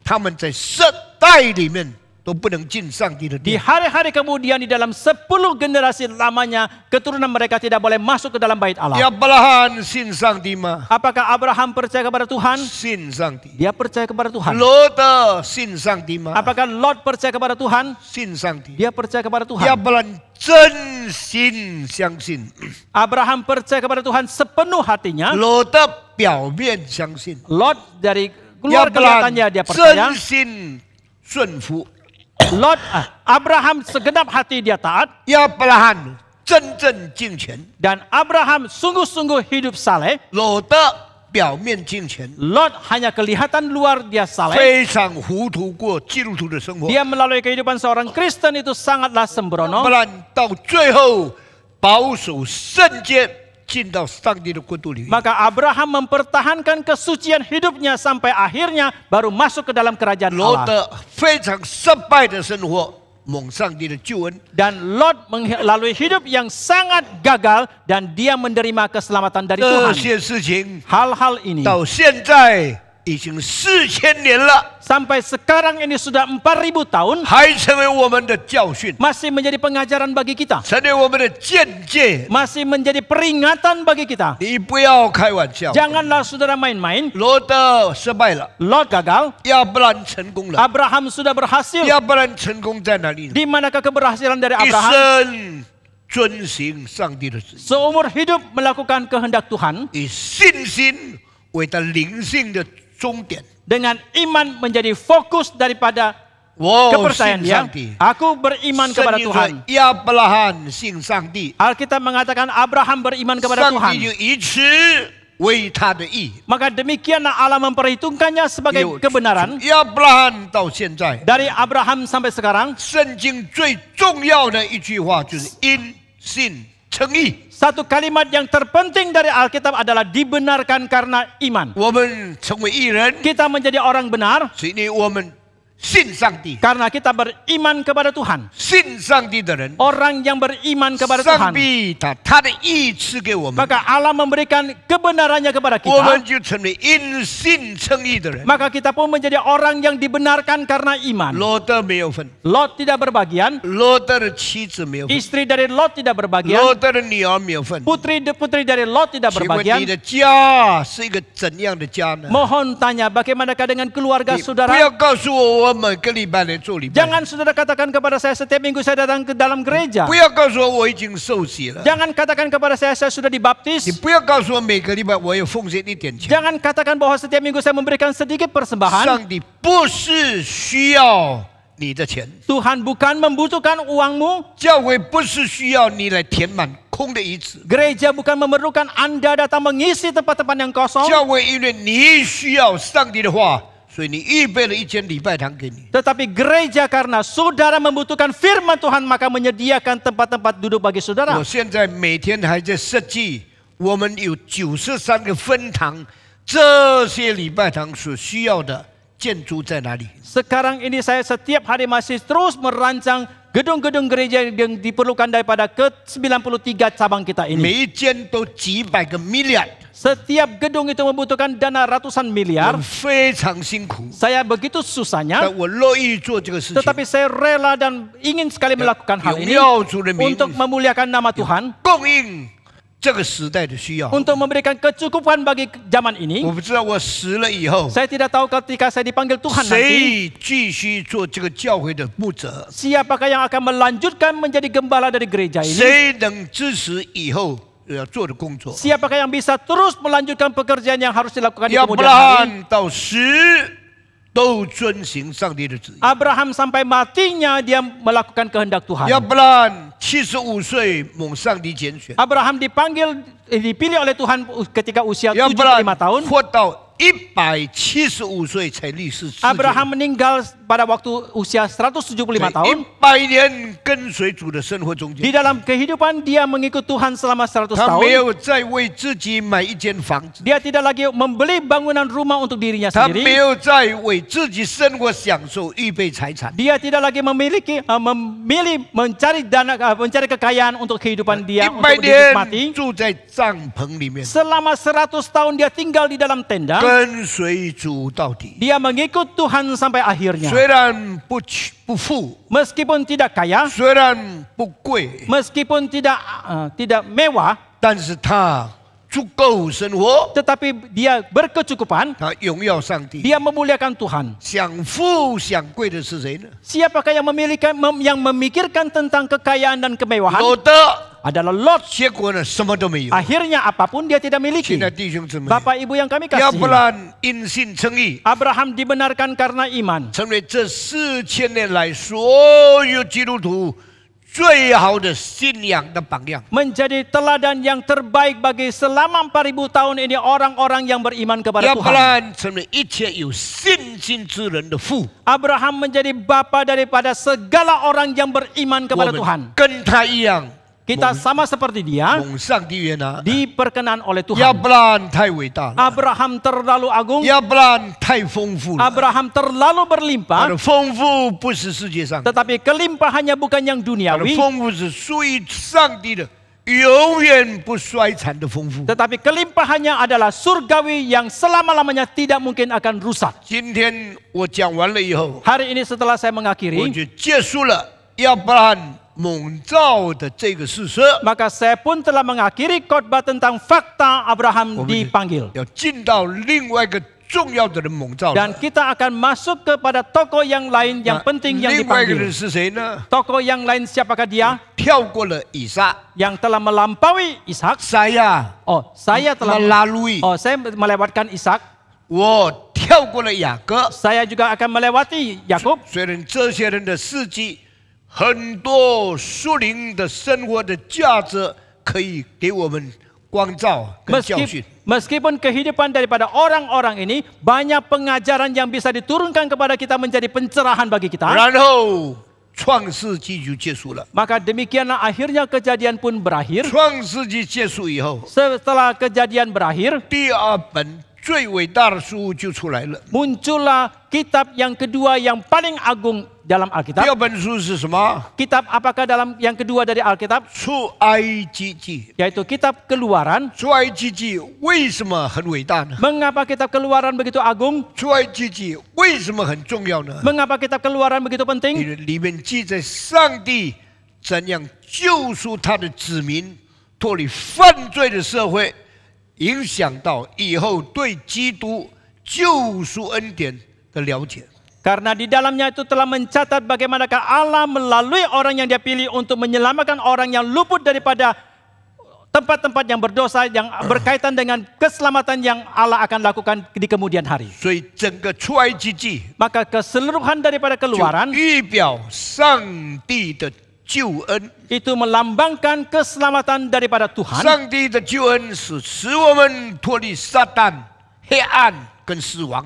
他们在世代里面都不能进上帝的 Di 殿。 hari-hari kemudian di dalam 10 generasi lamanya keturunan mereka tidak boleh masuk ke dalam bait Allah. 亚伯拉罕信上帝吗？ Apakah Abraham percaya kepada Tuhan? 信上帝。 Dia percaya kepada Tuhan. 罗德信上帝吗？ Apakah Lot percaya kepada Tuhan? 信上帝。 Dia percaya kepada 亚 Tuhan. 伯兰真心相信， Abraham percaya kepada Tuhan sepenuh hatinya. 罗德表面相信， Lot dari 亚 luar 伯兰 kelihatannya dia percaya. 真心顺服， Abraham segenap hati dia taat. 亚伯拉罕真正敬虔， Dan Abraham sungguh-sungguh hidup saleh. 罗德表面敬虔， Lot hanya kelihatan luar dia saleh. 非常糊涂过基督徒的生活。 Dia melalui kehidupan seorang Kristen itu sangatlah 亚 sembrono. 伯兰到最后保守圣洁，进到上帝的国度里。 Maka Abraham mempertahankan kesucian hidupnya sampai akhirnya baru masuk ke dalam kerajaan 罗 Allah. 德非常失败的生活，蒙上帝的救恩。 Dan Lot melalui hidup yang sangat gagal dan dia menerima keselamatan dari 这 Tuhan. 些事情 Hal-hal ini 到现在已经4000年了， sampai sekarang ini sudah 4000 tahun 还成为我们的教训， masih menjadi pengajaran bagi kita. 成为我们的见解。 Masih menjadi peringatan bagi kita. 你不要开玩笑。 Janganlah saudara main-main. 罗德失败了， Lot gagal, 亚伯兰成功了。 Abraham sudah berhasil. 亚伯兰成功在哪里呢？ Di manakah keberhasilan dari 一 Abraham? 生遵行上帝的旨意， Seumur hidup melakukan kehendak Tuhan 以信心为他灵性的终点。 dengan iman menjadi fokus daripada 我 kepercayaan 信 dia. 上帝。 Aku beriman 圣 kepada 经说 Tuhan. 亚伯拉罕信上帝， Alkitab mengatakan Abraham beriman kepada 上帝 Tuhan. 就以此为他的义。 Maka demikianlah Allah memperhitungkannya sebagai kebenaran 亚伯拉罕到现在， dari Abraham sampai sekarang. 圣经最重要的一句话就是因信称义。 Satu kalimat yang terpenting dari Alkitab adalah dibenarkan karena iman. 我们成为义人， Kita menjadi orang benar 是因为我们信上帝。 karena kita beriman kepada Tuhan. 信上帝的人， Orang yang beriman kepada 上 Tuhan, 帝他的义赐给我们， maka Allah memberikan kebenarannya kepada 我们 kita. 就成为因信称义的人。 Maka kita pun menjadi orang yang dibenarkan karena iman. 罗德没有份， Lot tidak berbagian, 罗德的妻子没有份， istri dari Lot tidak 罗 berbagian, 德的女儿没有份。 putri dari Lot tidak 请问你 berbagian. 的家是一个怎样的家呢？ Mohon tanya bagaimanakah dengan keluarga 你不 saudara? 要告诉我每个礼拜来做礼拜， Jangan saudara katakan kepada saya setiap minggu saya datang ke dalam gereja. 不要告诉我已经受洗了， Jangan katakan kepada saya sudah 你 dibaptis. 不要告诉我每个礼拜我有奉献一点钱。 Jangan katakan bahwa setiap minggu saya memberikan sedikit persembahan. 上帝不是需要你的钱， Tuhan bukan membutuhkan uangmu. 教会不是需要你来填满空的椅子， Gereja bukan memerlukan Anda datang mengisi tempat-tempat yang kosong. 教会因为你需要上帝的话，所以你预备了一间礼拜堂给你。 Tetapi gereja karena saudara membutuhkan firman Tuhan maka menyediakan tempat-tempat duduk bagi saudara. 我现在每天还在设计，我们有93个分堂，这些礼拜堂所需要的建筑在哪里？ Sekarang ini saya setiap hari masih terus merancang gedung-gedung gereja yang diperlukan daripada ke-93 cabang kita 每 ini. 一间都几百个 million， Setiap gedung itu membutuhkan dana ratusan 我 miliar. 们非常辛苦， Saya begitu susahnya, 但我乐意做这个事情。 tetapi saya rela dan ingin sekali melakukan hal 荣 ini 耀主的名， untuk memuliakan nama Tuhan, 供应这个时代的需要。 untuk memberikan kecukupan bagi zaman 我 ini. 不知道我死了以后， Saya tidak tahu ketika saya dipanggil Tuhan nanti, 谁继续做这个教会的牧者， siapakah yang akan melanjutkan menjadi gembala dari gereja ini? 谁能支持以后要做的工作。 Siapakah yang bisa terus melanjutkan pekerjaan yang harus dilakukan di 亚伯 kemudian 拉 hari? 罕到死都遵行上帝的旨意。 Abraham sampai matinya dia melakukan kehendak Tuhan. 亚伯拉罕75岁蒙上帝拣选， Abraham dipilih oleh Tuhan ketika usia 亚伯拉 75 tahun. 罕活到175岁才立世。 Abraham meninggal pada waktu usia 175 tahun. 100年跟随主的生活中 Di 间， dalam kehidupan dia mengikut Tuhan selama 100他 tahun. 没有再为自己买一间房子， Dia tidak lagi membeli bangunan rumah untuk dirinya 他没 sendiri. 有再为自己生活享受预备财产， Dia tidak lagi memilih mencari dana, mencari kekayaan untuk kehidupan dia 100 untuk dinikmati. 年住在帐篷里面， Selama 100 tahun dia tinggal di dalam tenda. 跟随主到底。 Dia mengikut Tuhan sampai akhirnya. 虽然不富， Meskipun tidak kaya, 虽然不贵， meskipun tidak mewah, 但是他足够生活， tetapi dia berkecukupan. 他荣耀上帝。 Dia memuliakan Tuhan. 享富享贵的是谁呢？ Siapakah yang memikirkan tentang kekayaan dan kemewahan? 罗德， Adalah Lot. 结果呢，什么都没有。 Akhirnya apapun dia tidak miliki. 亲爱的弟兄姊妹， Bapak Ibu yang kami 亚伯 kasihi, 兰因信称义， Abraham dibenarkan karena iman. 成为这4000年来所有基督徒最好的信仰的榜样。 Menjadi teladan yang terbaik bagi selama 4000 tahun ini orang-orang yang beriman kepada 亚伯 Tuhan. 兰成为一切有信心之人的父， Abraham menjadi bapa daripada segala orang yang beriman 我 kepada 们 Tuhan. 跟他一样， Kita sama seperti dia, 蒙上帝悦纳。 diperkenan oleh 亚 Tuhan. 伯兰太伟大了， Abraham terlalu agung, 亚伯兰太丰富了。 Abraham terlalu 他 berlimpah, 的丰富不是世界上的， tetapi kelimpahannya bukan yang 他的 duniawi, 丰富是属于上帝的，永远不衰残的丰富。 tetapi kelimpahannya adalah surgawi yang selama-lamanya tidak mungkin akan rusak. 今天我讲完了以后， Hari ini setelah saya 我 mengakhiri, 就结束了亚伯兰蒙召的这个事实。 maka saya pun telah mengakhiri khotbah tentang fakta Abraham Boleh. dipanggil. 要进到另外一个重要的人蒙召了。 Dan kita akan masuk kepada tokoh yang lain yang 那 penting yang 另外一个人 dipanggil. 是谁呢？ Tokoh yang lain siapakah dia? 跳过了以撒、 Yang telah melampaui Ishak. 撒亚、 Oh, saya telah melalui， Oh, saya melewatkan Ishak. 我跳过了雅各。 Saya juga akan melewati Yakub. 虽然这些人的事迹，很多属灵的生活的价值可以给我们光照跟教训。 Meskipun kehidupan daripada orang-orang ini banyak pengajaran yang bisa diturunkan kepada kita menjadi pencerahan bagi kita. 然后创世纪就结束了。 Maka demikianlah akhirnya kejadian pun berakhir. 创世纪结束以后， Setelah kejadian berakhir, 第二本最伟大的书就出来了。 muncullah kitab yang kedua yang paling agung dalam 第 Alkitab. 二本书是什么？ Kitab apakah dalam yang kedua dari Alkitab? 出埃及记。 Yaitu kitab Keluaran. 出埃及记为什么很伟大呢？ Mengapa kitab Keluaran begitu agung? 出埃及记为什么很重要呢？ Mengapa kitab Keluaran begitu 因 penting? 为里面记载上帝怎样救赎他的子民脱离犯罪的社会，影响到以后对基督救赎恩典的了解。 Karena di dalamnya itu telah mencatat bagaimanakah Allah melalui orang yang dia pilih untuk menyelamatkan orang yang luput daripada tempat-tempat yang berdosa yang berkaitan dengan keselamatan yang Allah akan lakukan di kemudian hari. 所以整个出埃及记 Maka keseluruhan daripada 就 Keluaran 预表上帝的救恩。 itu melambangkan keselamatan daripada Tuhan. 上帝的救恩是使我们脱离撒旦、黑暗跟死亡。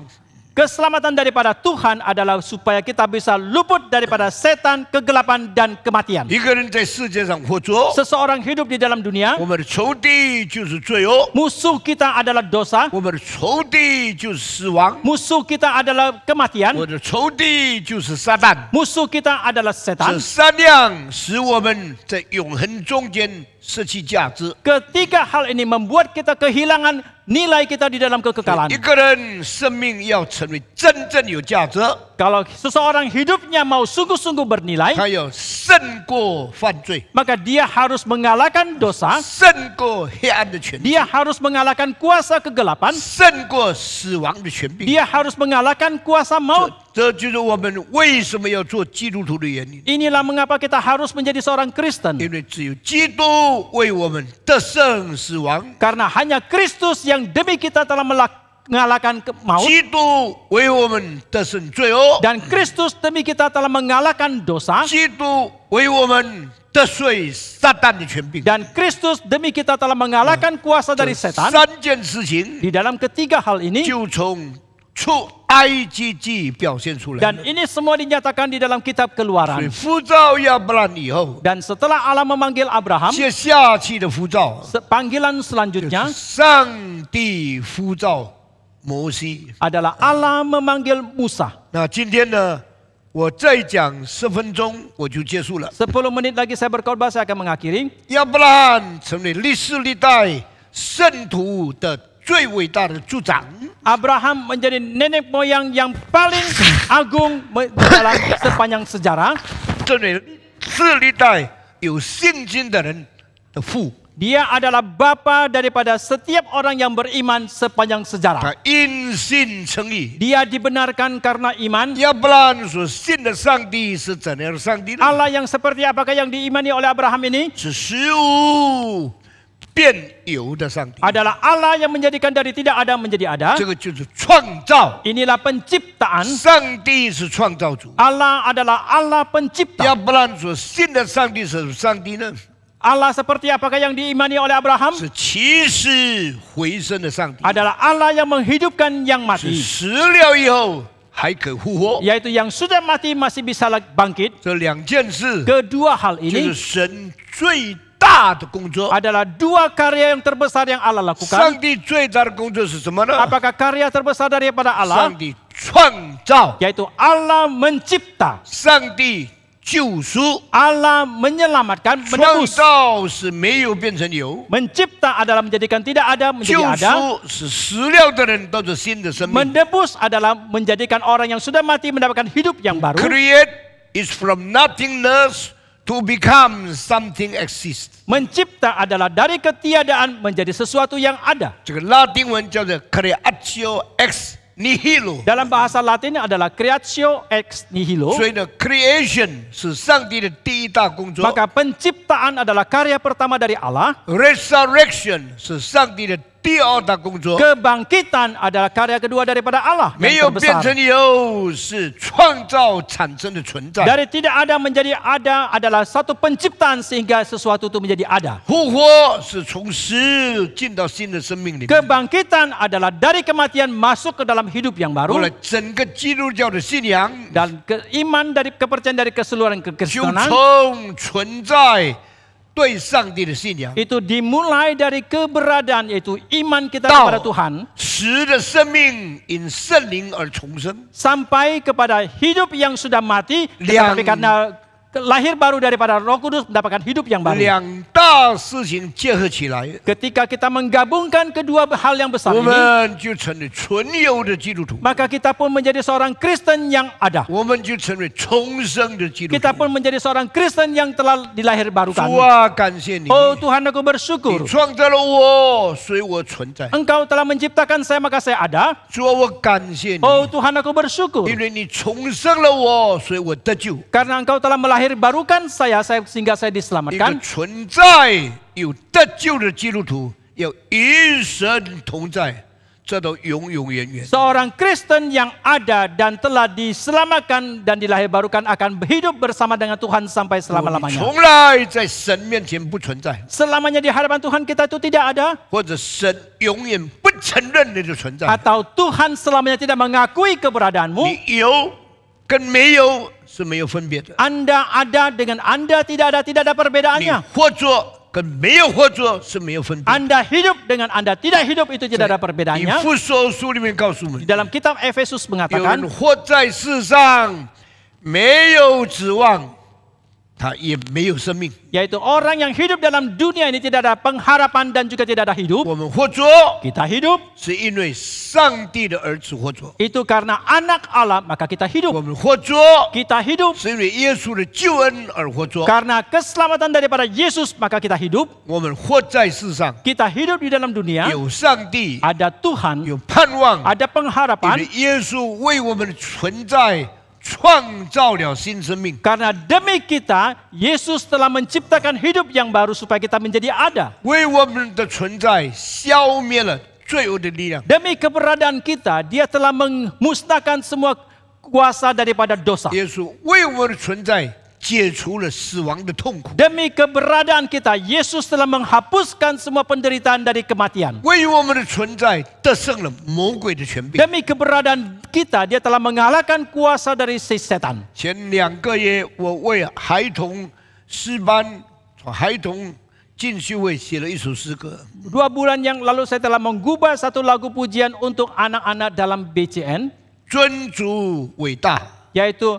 Keselamatan daripada Tuhan adalah supaya kita bisa luput daripada setan, kegelapan, dan kematian. 一个人在世界上活着， Seseorang hidup di dalam dunia, 我们的仇敌就是罪恶， musuh kita adalah dosa, 我们的仇敌就是死亡， musuh kita adalah 我 kematian, 的仇敌就是撒旦。 musuh kita adalah 这 setan. 三样使我们在永恒中间失去价值。 Ketiga hal ini membuat kita kehilangan nilai kita di dalam kekekalan. 一个人生命要成为真正有价值， Kalau seseorang hidupnya mau sungguh-sungguh bernilai, 他要胜过犯罪， maka dia harus mengalahkan dosa, 胜过黑暗的权利， dia harus mengalahkan kuasa kegelapan, 胜过死亡的权柄。 dia harus mengalahkan kuasa maut. 这就是我们为什么要做基督徒的原因。 Inilah mengapa kita harus menjadi seorang Kristen. 因为只有基督为我们得胜死亡， Karena hanya Kristus yang demi kita telah mengalahkan maut, 基督为我们得胜罪恶， dan Kristus demi kita telah mengalahkan dosa, 基督为我们得罪撒旦的权柄。 dan Kristus demi kita telah mengalahkan kuasa dari 这 setan. 三件事情 Di dalam ketiga hal ini, 就从出埃及记表现出来。 Dan ini semua dinyatakan di dalam kitab 所以 Keluaran. 呼召亚伯兰以后， Dan setelah Allah memanggil Abraham, 接下去的呼召 panggilan 就 selanjutnya 是上帝呼召摩西。 adalah Allah memanggil Musa. 那今天呢，我再讲10分钟我就结束了。 10 menit lagi saya berkhotbah, saya akan mengakhiri. 亚伯拉罕成为历世历代圣徒的最伟大的族长。 Abraham menjadi nenek moyang yang paling agung dalam sepanjang sejarah. 这里是历代有信心的人的父， Dia adalah bapa daripada setiap orang yang beriman sepanjang 他 sejarah. 因信称义。 Dia dibenarkan karena iman. 亚伯拉罕所信的上帝是怎样的上帝呢？ Allah yang seperti apakah yang diimani oleh Abraham ini? 是使无变有的上帝。 Adalah Allah yang menjadikan dari tidak ada menjadi ada. 这个就是创造。 Inilah penciptaan. 上帝是创造主。 Allah adalah Allah 亚 pencipta. 伯拉罕所信的上帝是上帝呢？ Allah seperti apakah yang diimani oleh Abraham? 是起死回生的上帝， Adalah Allah yang menghidupkan yang 是 mati. 死了以后还可复活。 Yaitu yang sudah mati masih bisa bangkit. 这两件事 Kedua hal 就是 ini 神最大的工作。 adalah dua karya yang terbesar yang Allah 上 lakukan. 帝最大的工作是什么呢？ Apakah karya terbesar daripada 上 Allah? 帝创造， Yaitu Allah mencipta. 上帝救赎。 Allah menyelamatkan, 创 menebus. 造是没有变成有， Mencipta adalah menjadikan tidak ada 救 menjadi ada. 赎是死了的人得着新的生命。 Menebus adalah menjadikan orang yang sudah mati mendapatkan hidup yang baru. Create is from nothingness to become something exist。 Mencipta adalah dari ketiadaan menjadi sesuatu yang ada. 这个拉丁文叫做 creatio ex nihilo。 Dalam bahasa Latin adalah creatio ex nihilo. 所以呢 ，creation 是上帝的第一大工作 Maka penciptaan adalah karya pertama dari Allah. ，resurrection 是上帝的第二大工作。 Kebangkitan adalah karya kedua daripada Allah 没 yang 有变 terbesar. 成有，是创造产生的存在。 Dari tidak ada menjadi ada adalah satu penciptaan sehingga sesuatu itu menjadi ada. 复活是从死进到新的生命里面。 Kebangkitan adalah dari kematian masuk ke dalam hidup yang 后 baru. 来，整个基督教的信仰 Dan iman dari kepercayaan dari keseluruhan 就 kekristenan 从存在对上帝的信仰， itu dimulai dari keberadaan yaitu iman kita 到 kepada Tuhan 死的生命因圣灵而重生。 sampai kepada hidup yang sudah mati Liang- tetapi karena lahir baru daripada Roh Kudus mendapatkan hidup yang baru. 两大事情结合起来， Ketika kita menggabungkan kedua hal yang besar 我 ini, 们就成为纯有的基督徒， maka kita pun menjadi seorang Kristen yang ada. 我们就成为重生的基督 Kita 徒。 pun menjadi seorang Kristen yang telah dilahir 主 barukan. 啊，感谢你， Oh Tuhan, aku 你 bersyukur. 创造了我，所以我存在。 Engkau telah menciptakan saya maka saya ada. 主啊，我感谢你， Oh Tuhan, aku bersyukur. 因为你重生了我，所以我得救。 Karena Engkau telah melahir barukan saya sehingga saya 一个 diselamatkan. 存在有得救的基督徒，要与神同在，直到永永远远。 Seorang Kristen yang ada dan telah diselamatkan dan dilahir barukan akan hidup bersama dengan Tuhan sampai 你 selama-lamanya. 从来在神面前不存在， Selamanya di hadapan Tuhan kita itu tidak ada. 或者神永远不承认你的存在。 Atau Tuhan selamanya tidak mengakui keberadaanmu. 你有跟没有是没有分别的， Anda ada dengan Anda tidak ada 你 perbedaannya. 活着跟没有活着是没有分别。 Anda hidup dengan Anda tidak hidup itu tidak ada 以 perbedaannya. 弗所书里面告诉我们 Di，dalam kitab Efesus 有 mengatakan 人活在世上没有指望，他也没有生命。 yaitu orang yang hidup dalam dunia ini tidak ada pengharapan dan juga tidak ada hidup. 我们活着 Kita hidup 是因为上帝的儿子活着， itu karena anak Allah maka kita 我 hidup. 们活着 Kita hidup 是因为耶稣的救恩而活着。 karena keselamatan daripada Yesus maka kita hidup. 我们活在世上， Kita hidup di dalam dunia 有上帝， ada Tuhan, 有盼望， ada 因 pengharapan 为耶稣为我们的存在创造了新生命。 karena demi kita Yesus telah menciptakan hidup yang baru supaya kita menjadi ada. 为我们的存在消灭了罪恶的力量。 Demi keberadaan kita, Dia telah memusnahkan semua kuasa daripada dosa. 耶稣为我们的存在解除了死亡的痛苦。 Demi keberadaan kita, Yesus telah menghapuskan semua penderitaan dari kematian. 为我们的存在得胜了魔鬼的权柄。 Demi keberadaan kita, dia telah mengalahkan kuasa dari si setan. 前2个月，我为孩童诗班、孩童进修会写了一首诗歌， 2 bulan yang lalu saya telah menggubah satu lagu pujian untuk anak-anak dalam BCN, 尊主伟大， yaitu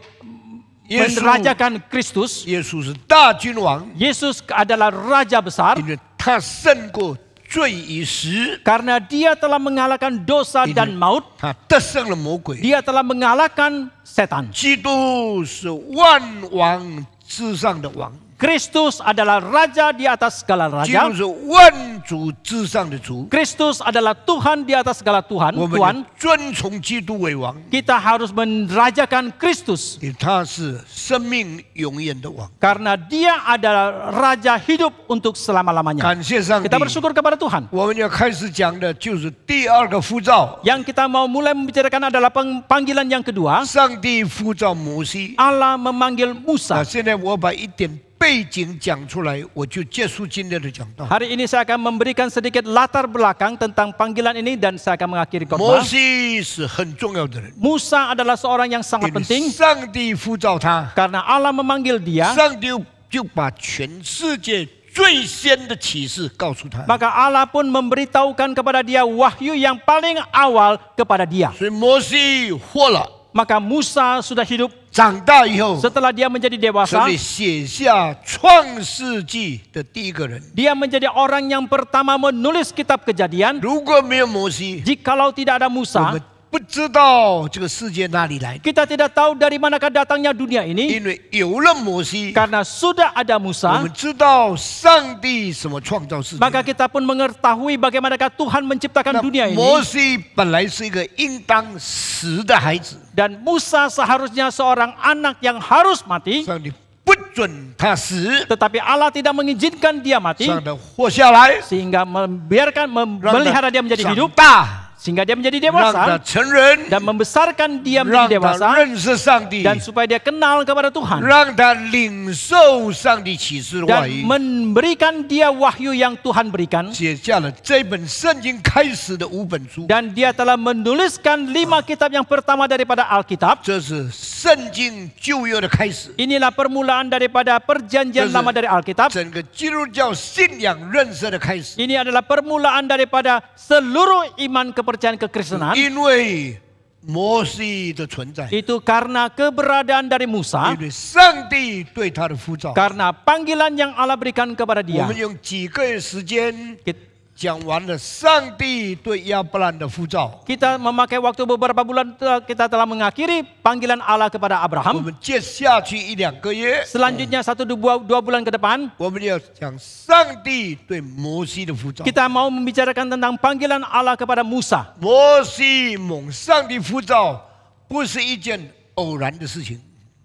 耶稣， menerajakan Kristus. 耶稣是大君王， Yesus adalah Raja besar 因为他胜过罪与死， karena dia telah mengalahkan dosa dan maut. 他得胜了魔鬼。 Dia telah mengalahkan setan. 基督是万王之上的王， Kristus adalah Raja di atas segala 基 raja. 督是万主之上的主。 Kristus adalah Tuhan di atas segala Tuhan. 我们 Tuhan, 要尊崇基督为王， kita harus menerajakan Kristus 因为他是生命永远的王。 karena dia adalah Raja hidup untuk selama-lamanya. 感谢上帝 Kita，bersyukur kepada Tuhan. 我们要开始讲的就是第2个呼召。 Yang kita mau mulai membicarakan adalah panggilan yang kedua. 上帝呼召摩西。 Allah memanggil 那 Musa. 现在我把一点背景讲出来，我就结束今天的讲道。 Hari ini saya akan memberikan sedikit latar belakang tentang panggilan ini dan saya akan mengakhiri 摩 khotbah. 西是很重要的人， Musa adalah seorang yang sangat 因为 penting 上帝呼召他， karena Allah memanggil dia. 上帝就把全世界最先的启示告诉他。 Maka Allah pun memberitahukan kepada dia wahyu yang paling awal kepada dia. 所以摩西活了， Maka Musa sudah hidup 长大以后， setelah dia menjadi 神 dewasa. 里写下创世纪的第一个人。 Dia menjadi orang yang pertama menulis kitab Kejadian. 如果没有摩西， Jikalau tidak ada 我 Musa, 们不知道这个世界哪里来的。 kita tidak tahu dari manakah datangnya dunia ini. 因为有了摩西， Karena sudah ada 我 Musa, 们知道上帝怎么创造世界。 maka kita pun mengetahui bagaimanakah Tuhan menciptakan 那 dunia 摩 ini. 西本来是一个应当死的孩子， Dan Musa seharusnya seorang anak yang harus mati. 上帝不准他死， Tetapi Allah tidak mengizinkan dia mati. 让他活下来， Sehingga membiarkan, 让 memelihara dia 他 menjadi 长 hidup. 大， Sehingga dia menjadi 让他 dewasa. 成人， Dan membesarkan dia 让 menjadi 他 dewasa. 认识上帝， Dan supaya dia kenal kepada Tuhan. 让他领受上帝启示的话 Dan 语， memberikan dia wahyu yang Tuhan berikan. 写下了这本圣经开始的5本书。 Dan dia telah menuliskan 5 kitab yang pertama daripada Alkitab. 这是圣经旧约的开始， Inilah permulaan daripada perjanjian Betul. lama dari Alkitab. 整个基督教信仰认识的开始。 Ini adalah permulaan daripada seluruh iman kepercayaan kekristenan. 因为摩西的存在， Itu karena keberadaan dari Musa. 因为上帝对他的呼召。 Karena panggilan yang Allah berikan kepada 我 dia. 们用几个月时间 Kit- 讲完了上帝对亚伯兰的呼召， Kita memakai waktu beberapa bulan, kita telah mengakhiri panggilan Allah kepada 我 Abraham. 们接下去1-2个月， Selanjutnya 1-2 bulan ke depan, 我们要讲上帝对摩西的呼召。 kita mau membicarakan tentang panggilan Allah kepada Musa. 摩西蒙上帝呼召，不是一件偶然的事情，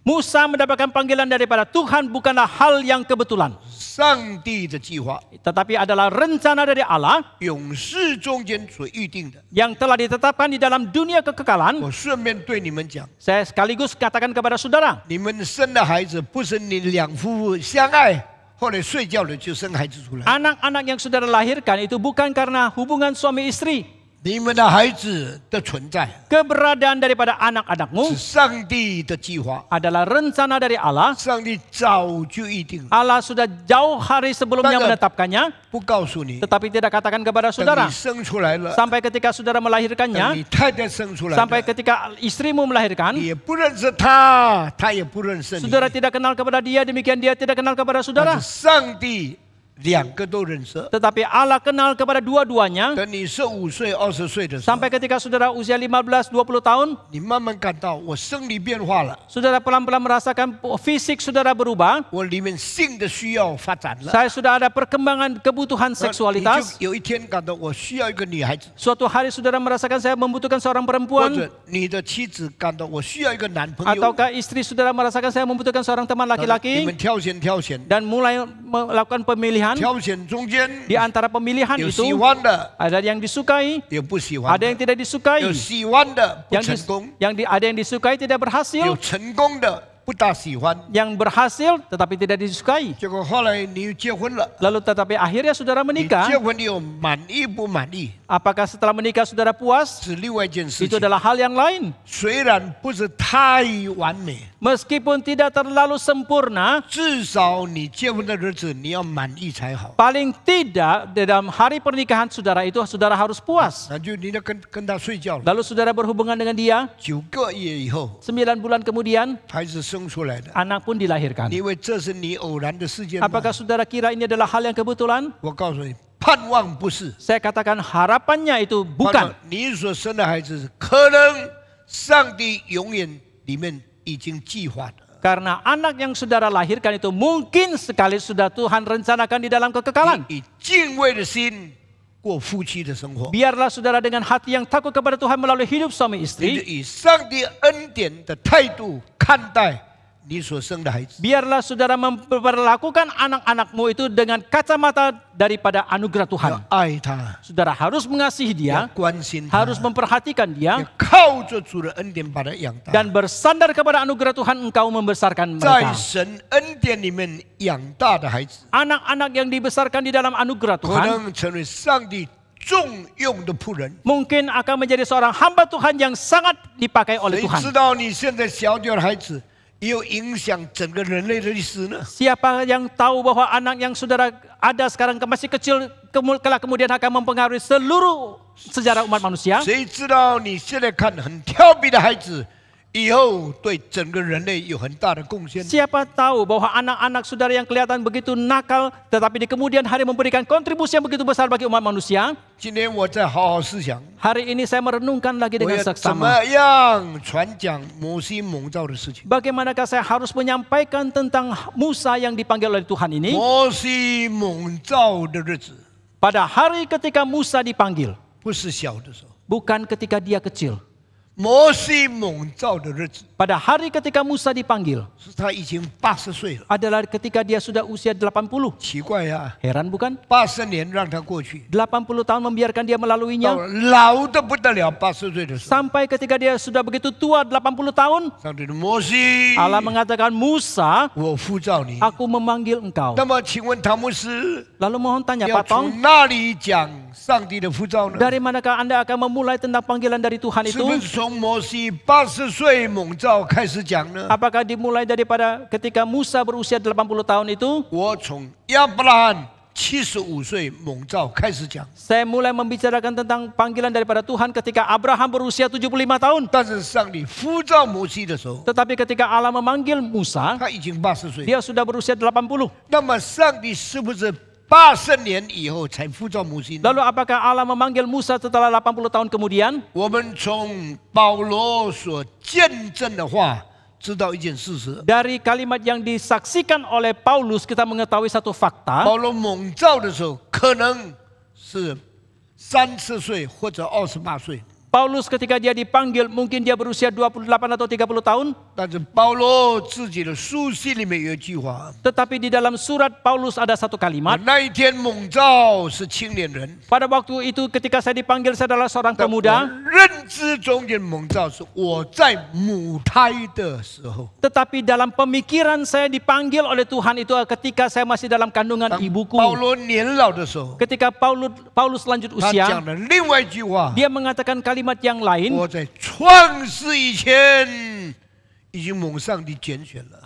Musa mendapatkan panggilan daripada Tuhan bukanlah hal yang kebetulan. 上帝的计划， Tetapi adalah rencana dari Allah 永世中间所预定的。 yang telah ditetapkan di dalam dunia kekekalan. 我顺便对你们讲， Saya sekaligus katakan kepada saudara, 你们生的孩子不是你2夫妇相爱，后来睡觉了就生孩子出来。 anak-anak yang saudara lahirkan itu bukan karena hubungan suami istri. 你们的孩子的存在 Keberadaan daripada anak-anakmu 是上帝的计划， adalah rencana dari Allah. 上帝早就预定了， Allah sudah jauh hari sebelumnya Bangga. menetapkannya, 不告诉你。 tetapi tidak katakan kepada 等 saudara. 你生出来了， Sampai ketika saudara 等 melahirkannya, 你太太生出来 sampai 了， ketika istrimu 你 melahirkan, 也不认识他，他也不认识你。 saudara tidak kenal kepada dia, demikian dia tidak kenal kepada 但 saudara. 是上帝2个都认识。 Tetapi Allah kenal kepada dua-duanya. 等你15岁、20岁的时候， Sampai ketika saudara usia 15-20 tahun, 你慢慢感到我生理变化了， saudara pelan-pelan merasakan fisik saudara berubah. 我里面性的需要发展了。 Saya sudah ada perkembangan kebutuhan 你就 seksualitas. 有一天感到我需要一个女孩子， Suatu hari saudara merasakan saya membutuhkan seorang 或 perempuan. 者你的妻子感到我需要一个男朋友， Ataukah istri saudara merasakan saya membutuhkan seorang teman 你 laki-laki. 们挑选， Dan mulai melakukan pemilihan. 挑选中间 Di antara pemilihan 有 itu 喜欢的， ada yang disukai, 有不喜欢 ada 的 yang，tidak disukai. 有喜欢的不 Yang 成功， ada yang disukai tidak berhasil, 有成功的不大喜欢， yang berhasil tetapi tidak disukai. 结果后来你结婚了， Lalu tetapi akhirnya saudara 你 menikah. 结婚你有满意不满意 Apakah setelah menikah saudara puas? 是另外一件事 Itu 情。 adalah hal yang lain. 虽然不是太完美， Meskipun tidak terlalu sempurna, 至少你结婚的日子你要满意才好。 paling tidak dalam hari pernikahan saudara itu saudara harus puas. 那就你要跟他睡觉了。 Lalu saudara berhubungan dengan dia, 9个月以后， 9 bulan kemudian 孩子生出来的， anak pun dilahirkan. 你以为这是你偶然的事件吗？ Apakah saudara kira ini adalah hal yang kebetulan? 我告诉你，盼望不是。 Saya katakan harapannya itu 盼 bukan. 望你所生的孩子，可能上帝永远里面已经计划的。 Karena anak yang saudara lahirkan itu mungkin sekali sudah Tuhan rencanakan di dalam kekekalan. 以敬畏的心过夫妻的生活， Biarlah saudara dengan hati yang takut kepada Tuhan melalui hidup suami 你就 istri. 以上帝恩典的态度看待你所生的孩子。 Biarlah saudara memperlakukan anak-anakmu itu dengan kacamata daripada anugerah Tuhan. 要爱他， Saudara harus mengasihi 要 dia, 关心他， harus memperhatikan 要 dia, 靠着主的恩典把他养大， dan bersandar kepada anugerah Tuhan engkau membesarkan 在 mereka. 神恩典里面养大的孩子， Anak-anak yang dibesarkan di dalam anugerah 可 Tuhan 能成为上帝重用的仆人。 mungkin akan menjadi seorang hamba Tuhan yang sangat dipakai oleh 谁 Tuhan. 知道你现在小小的孩子也有影响整个人类的历史呢？ Siapa yang tahu bahwa anak yang saudara ada sekarang masih kecil kelak kemudian akan mempengaruhi seluruh sejarah umat manusia? 谁知道你现在看很调皮的孩子，以后对整个人类有很大的贡献？ Siapa tahu bahwa anak-anak saudara yang kelihatan begitu nakal tetapi di kemudian hari memberikan kontribusi yang begitu besar bagi umat manusia? 今天我再好好思想， Hari ini saya merenungkan lagi 我 dengan 要怎 seksama. 么样传讲摩西蒙召的事情。 Bagaimanakah saya harus menyampaikan tentang Musa yang dipanggil oleh Tuhan ini? 摩西蒙召的日子 Pada hari ketika Musa dipanggil, 不是小的时候， bukan ketika dia kecil. 摩西蒙召的日子 Pada hari ketika Musa dipanggil 是他已经80岁了。 adalah ketika dia sudah usia 80. 奇怪呀、 Heran bukan? 80年让他过去， 80 tahun membiarkan dia 到 melaluinya 老的不得了，80岁的时候， sampai ketika dia sudah begitu tua 80 tahun 上帝的摩西， Allah mengatakan Musa 我呼召你。 aku memanggil engkau. 那么，请问唐牧师 Lalu mohon tanya 要 Pak Tong, 从哪里讲上帝的呼召呢？ dari manakah Anda akan memulai tentang panggilan dari Tuhan 是 itu? 不是从摩西80岁蒙召开始讲呢？ Apakah dimulai daripada ketika Musa berusia 80 tahun itu? 我从亚伯拉罕75岁蒙召开始讲， Saya mulai membicarakan tentang panggilan daripada Tuhan ketika Abraham berusia 75 tahun. 但是上帝呼召摩西的时候， Tetapi ketika Allah memanggil Musa, 他已经80岁。 dia sudah berusia 80. 那么，上帝是不是80年以后才呼召摩西呢？ Lalu apakah Allah memanggil Musa setelah 80 tahun kemudian? 我们从保罗所见证的话，知道一件事实： Dari kalimat yang disaksikan oleh Paulus kita mengetahui satu fakta. 保罗蒙召的时候，可能是30岁或者28岁。 Paulus ketika dia dipanggil mungkin dia berusia 28 atau 30 tahun. 但是保罗自己的书信里面有一句话： Tetapi di dalam surat Paulus ada satu 我 kalimat. 那一天蒙召是青年人， Pada waktu itu ketika saya dipanggil saya adalah seorang 但我 pemuda. 认知中间蒙召是我在母胎的时候。 Tetapi dalam pemikiran saya dipanggil oleh Tuhan itu ketika saya masih dalam kandungan 当 ibuku. 保罗年老的时候， Ketika Paulus lanjut 他 usia, 讲了另外一句话： dia mengatakan kalimat yang lain. 我在创世以前已经蒙上帝拣选了。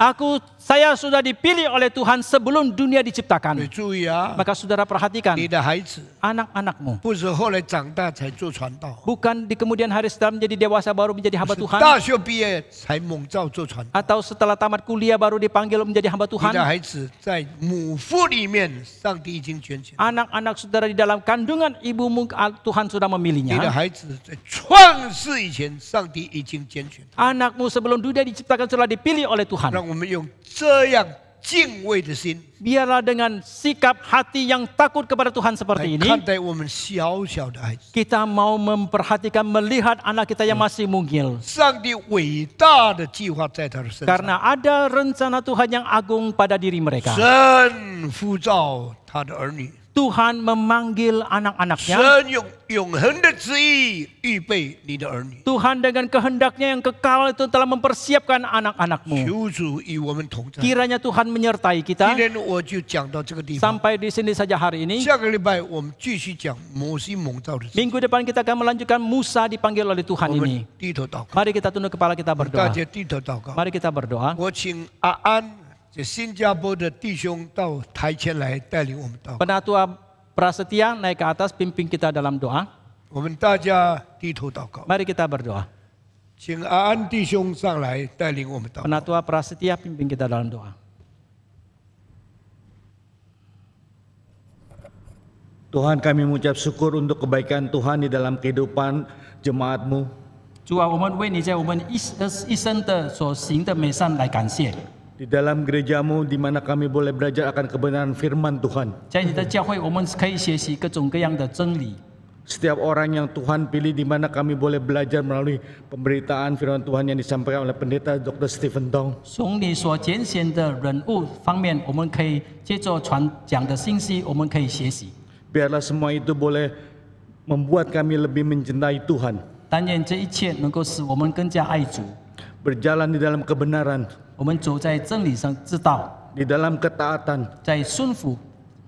Saya sudah dipilih oleh Tuhan sebelum dunia 所以 diciptakan. 注意啊， Maka saudara perhatikan 你的孩子 anak-anakmu. 不是后来长大才做传道， Bukan di kemudian hari setelah menjadi dewasa baru menjadi hamba 是 Tuhan. 大学毕业才蒙召做传道。 Atau setelah tamat kuliah baru dipanggil menjadi hamba 你 Tuhan. 的孩子在母腹里面，上帝已经拣选。 Anak-anak saudara di dalam kandungan ibumu Tuhan sudah 你的 memilihnya. 孩子在创世以前，上帝已经拣选。 Anakmu sebelum dunia diciptakan sudah dipilih oleh Tuhan. 让我们用这样敬畏的心 Biarlah dengan sikap hati yang takut kepada Tuhan 来 seperti 看 ini, 待我们小小的孩子。 kita mau memperhatikan melihat anak kita yang masih mungil. 上帝伟大的计划在他的身上， Karena ada rencana Tuhan yang agung pada diri mereka. 神呼召他的儿女， Tuhan memanggil anak-anaknya. 神用永恒的旨意预备你的儿女。 Tuhan dengan kehendaknya yang kekal itu telah mempersiapkan anak-anakmu. 求主与我们同在。 Kiranya Tuhan menyertai 今 kita. 天我就讲到这个地方。 Sampai di sini saja hari ini. 下个礼拜我们继续讲摩西蒙召的事。 Minggu depan kita akan melanjutkan Musa dipanggil oleh Tuhan 我们 ini. 低头祷告， Mari kita tunduk kepala kita 大 berdoa. 家低头祷告。 Mari kita berdoa. 我请阿安这新加坡的弟兄到台前来带领我们祷告。 Penatua Prasetya naik ke atas pimpin kita dalam doa. 我们大家低头祷告， Mari kita berdoa. 请阿安弟兄上来带领我们祷告。 Penatua Prasetya pimpin kita dalam doa. Tuhan, kami mengucap syukur untuk kebaikan Tuhan di dalam kehidupan jemaat-Mu. 主啊，我们为你在我们一生的所行的美善来感谢。 Di dalam gereja-Mu di mana kami boleh belajar akan kebenaran firman Tuhan. 在你的教会，我们可以学习各种各样的真理。 Setiap orang yang Tuhan pilih di mana kami boleh belajar melalui pemberitaan firman Tuhan yang disampaikan oleh pendeta Dr. Stephen Tong. 从你所拣选的人物方面，我们可以借着传讲的信息，我们可以学习。 Biarlah semua itu boleh membuat kami lebih mencintai Tuhan. 但愿这一切能够使我们更加爱主， Berjalan di dalam kebenaran, 我们走在真理上之道， di dalam ketaatan, 在顺服，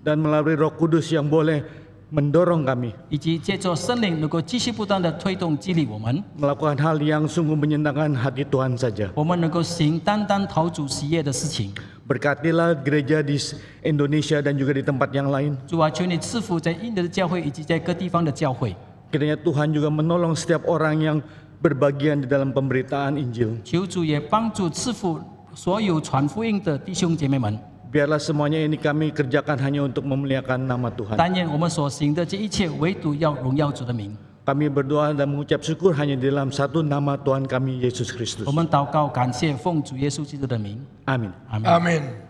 dan melalui Roh Kudus yang boleh mendorong kami 以及借着圣灵能够继续不断的推动激励我们， melakukan hal yang sungguh menyenangkan hati Tuhan saja. 我们能够行单单讨主喜悦的事情。 Berkatilah gereja di Indonesia dan juga di tempat yang lain. 主啊，求你赐福在印度的教会以及在各地方的教会。 Kiranya Tuhan juga menolong setiap orang yang berbagian di dalam pemberitaan Injil. 求主也帮助赐福所有传福音的弟兄姐妹们。 Biarlah semuanya ini kami kerjakan hanya untuk memuliakan nama Tuhan. 但愿我们所行的这一切，唯独要荣耀主的名。 Kami berdoa dan mengucap syukur hanya di dalam satu nama Tuhan kami, Yesus Kristus. 我们祷告，感谢奉主耶稣基督的名。 Amin. 阿门。阿门。